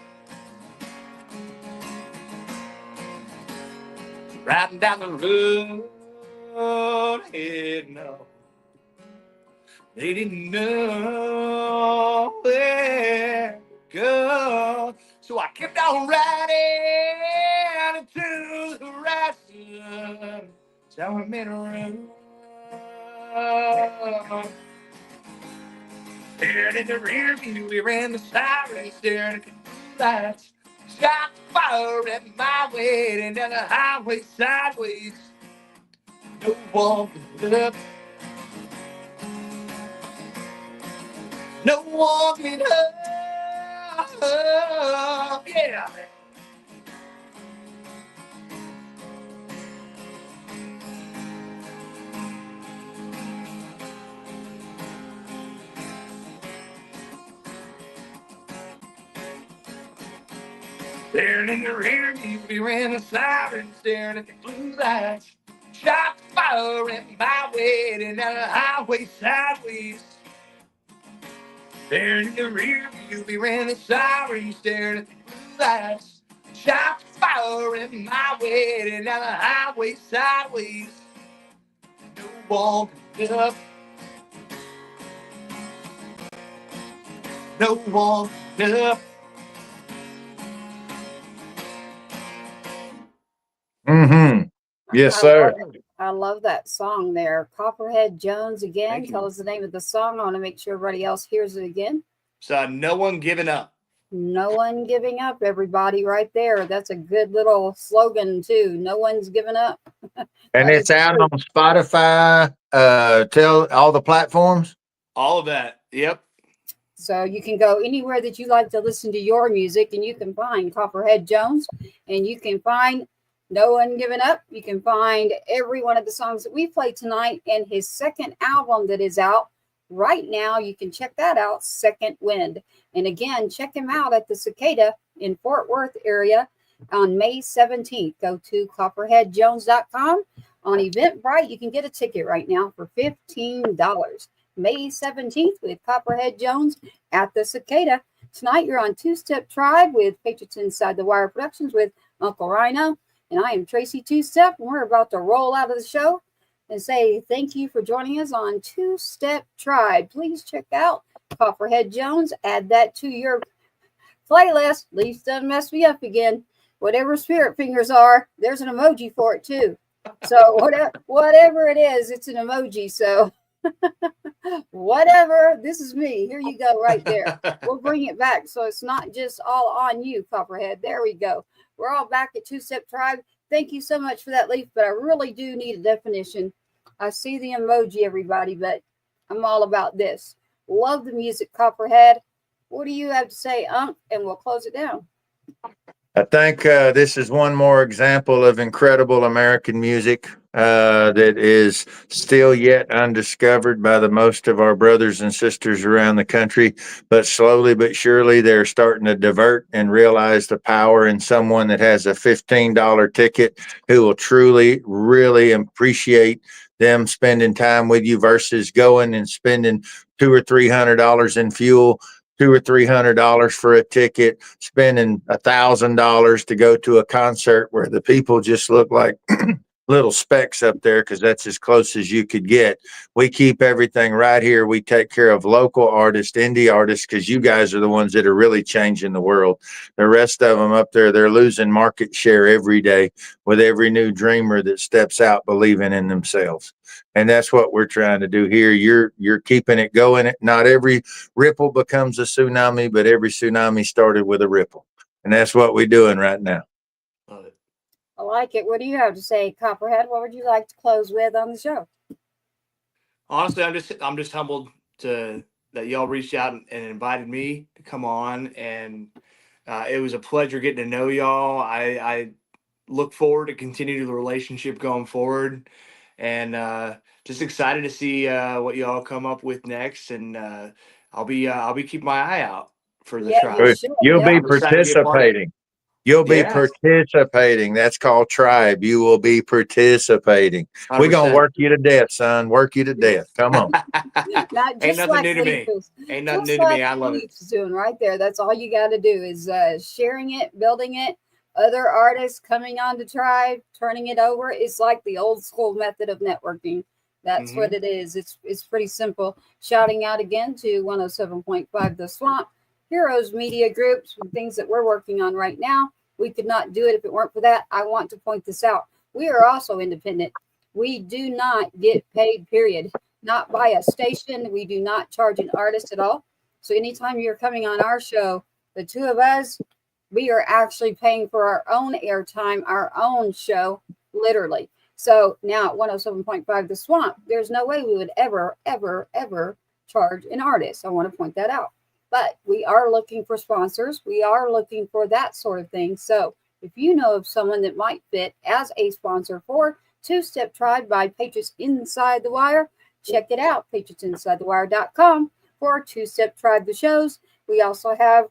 Riding down the road, heading up. They didn't know where to go, so I kept on riding into the horizon. So I made a run. Staring in the rear view, we ran the sirens, staring at the lights. Shot fire at my way, and down the highway sideways. No one could look. No walking up, yeah. Staring in the rear view, we ran the siren, staring at the blue lights. Shot fire at my way, and down the highway sideways. Staring in the rear view, we ran the siren, staring at the blue lights. Shot fire in my way, and down the highway sideways. No one could get up. No one could get up. Yes, sir. I love that song there. Copperhead Jones again. Thank you. Tell us the name of the song. I want to make sure everybody else hears it again. So No One Giving Up. No One Giving Up, everybody, right there. That's a good little slogan, too. No one's giving up. And it's out on Spotify, tell all the platforms. All of that. Yep. So you can go anywhere that you like to listen to your music, and you can find Copperhead Jones, and you can find No One Giving Up. You can find every one of the songs that we played tonight and his second album that is out right now. You can check that out, Second Wind. And again, check him out at the Cicada in Fort Worth area on May 17th. Go to copperheadjones.com. On Eventbrite, you can get a ticket right now for $15. May 17th with Copperhead Jones at the Cicada. Tonight, you're on Two Step Tribe with Patriots Inside the Wire Productions with Uncle Rhino. And I am Tracy Two Step. And we're about to roll out of the show and say thank you for joining us on Two Step Tribe. Please check out Copperhead Jones. Add that to your playlist. Please don't mess me up again. Whatever spirit fingers are, there's an emoji for it too. So whatever it is, it's an emoji. So whatever, this is me. Here you go, right there. We'll bring it back so it's not just all on you, Copperhead. There we go. We're all back at Two Step Tribe. Thank you so much for that, Leaf, but I really do need a definition. I see the emoji, everybody, but I'm all about this. Love the music, Copperhead. What do you have to say, Unc? And we'll close it down. I think this is one more example of incredible American music that is still yet undiscovered by the most of our brothers and sisters around the country. But slowly but surely, they're starting to divert and realize the power in someone that has a $15 ticket who will truly, really appreciate them spending time with you versus going and spending $200 or $300 in fuel. $200 or $300 for a ticket, spending $1,000 to go to a concert where the people just look like little specks up there because that's as close as you could get. We keep everything right here. We take care of local artists, indie artists, because you guys are the ones that are really changing the world. The rest of them up there, they're losing market share every day with every new dreamer that steps out believing in themselves. And that's what we're trying to do here. You're keeping it going. Not every ripple becomes a tsunami, but every tsunami started with a ripple. And that's what we're doing right now. Love it. I like it. What do you have to say, Copperhead? What would you like to close with on the show? Honestly, I'm just humbled that y'all reached out and invited me to come on, and it was a pleasure getting to know y'all. I look forward to continue the relationship going forward, and just excited to see what y'all come up with next. And I'll be keeping my eye out for the tribe. You'll be I'm excited to be a part of it. participating. You'll be participating. That's called tribe. You will be participating. We're going to work you to death, son. Work you to death. Come on. Not just Ain't nothing like new to me. Ain't nothing new to me. I love it. Leaf's doing right there. That's all you got to do is sharing it, building it. Other artists coming on to Tribe, turning it over. It's like the old school method of networking. That's what it is. It's pretty simple. Shouting out again to 107.5 The Swamp, Heroes Media Groups, things that we're working on right now. We could not do it if it weren't for that. I want to point this out. We are also independent. We do not get paid, period. Not by a station. We do not charge an artist at all. So anytime you're coming on our show, the two of us, we are actually paying for our own airtime, our own show, literally. So now at 107.5 The Swamp, there's no way we would ever, ever, ever charge an artist. I want to point that out. But we are looking for sponsors. We are looking for that sort of thing. So if you know of someone that might fit as a sponsor for Two Step Tribe by Patriots Inside the Wire, check it out, patriotsInsideTheWire.com for Two Step Tribe the shows. We also have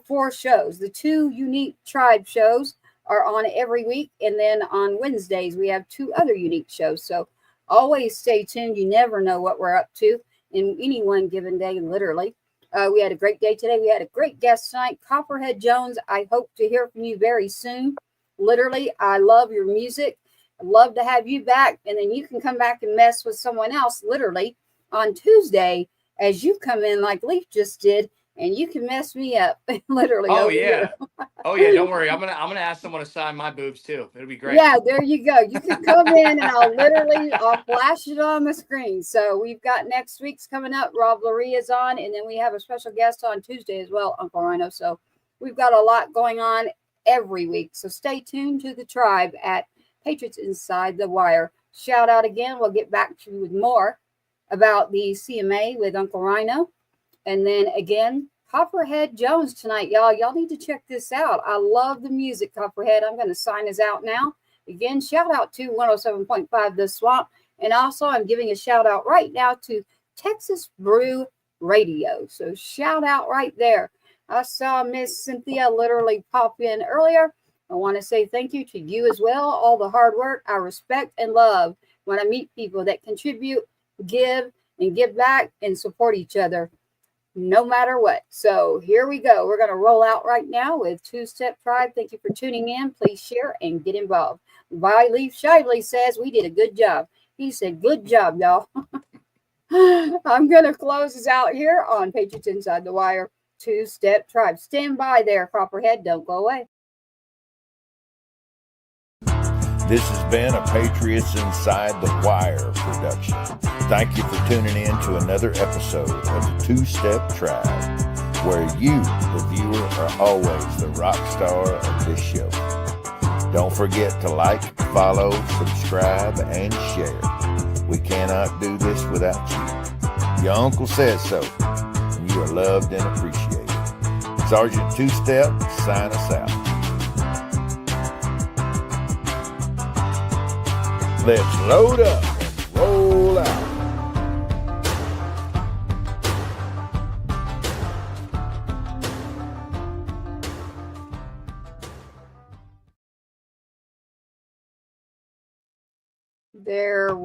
4 shows. The 2 unique tribe shows are on every week. And then on Wednesdays, we have 2 other unique shows. So always stay tuned. You never know what we're up to in any one given day, literally. We had a great day today. We had a great guest tonight, Copperhead Jones. I hope to hear from you very soon. Literally, I love your music. I'd love to have you back. And then you can come back and mess with someone else, literally, on Tuesday as you come in like Leaf just did. And you can mess me up, literally. Oh yeah, don't worry. I'm gonna ask someone to sign my boobs too. It'll be great. Yeah, there you go. You can come in and I'll flash it on the screen. So we've got next week's coming up. Rob Lurie is on, and then we have a special guest on Tuesday as well, Uncle Rhino. So we've got a lot going on every week. So stay tuned to the tribe at Patriots Inside the Wire. Shout out again. We'll get back to you with more about the CMA with Uncle Rhino. And then again, Copperhead Jones tonight, y'all. Y'all need to check this out. I love the music, Copperhead. I'm going to sign us out now. Again, shout out to 107.5 The Swamp. And also, I'm giving a shout out right now to Texas Brew Radio. So shout out right there. I saw Miss Cynthia literally pop in earlier. I want to say thank you to you as well. All the hard work I respect and love when I meet people that contribute, give, and give back and support each other no matter what. So here we go. We're going to roll out right now with Two Step Tribe. Thank you for tuning in. Please share and get involved. Vi Leaf Shively says we did a good job. He said, good job, y'all. I'm going to close this out here on Patriots Inside the Wire. Two Step Tribe. Stand by there, Copperhead. Don't go away. This has been a Patriots Inside the Wire production. Thank you for tuning in to another episode of the Two Step Tribe, where you, the viewer, are always the rock star of this show. Don't forget to like, follow, subscribe, and share. We cannot do this without you. Your uncle says so, and you are loved and appreciated. Sergeant Two Step, sign us out. Let's load up and roll out. There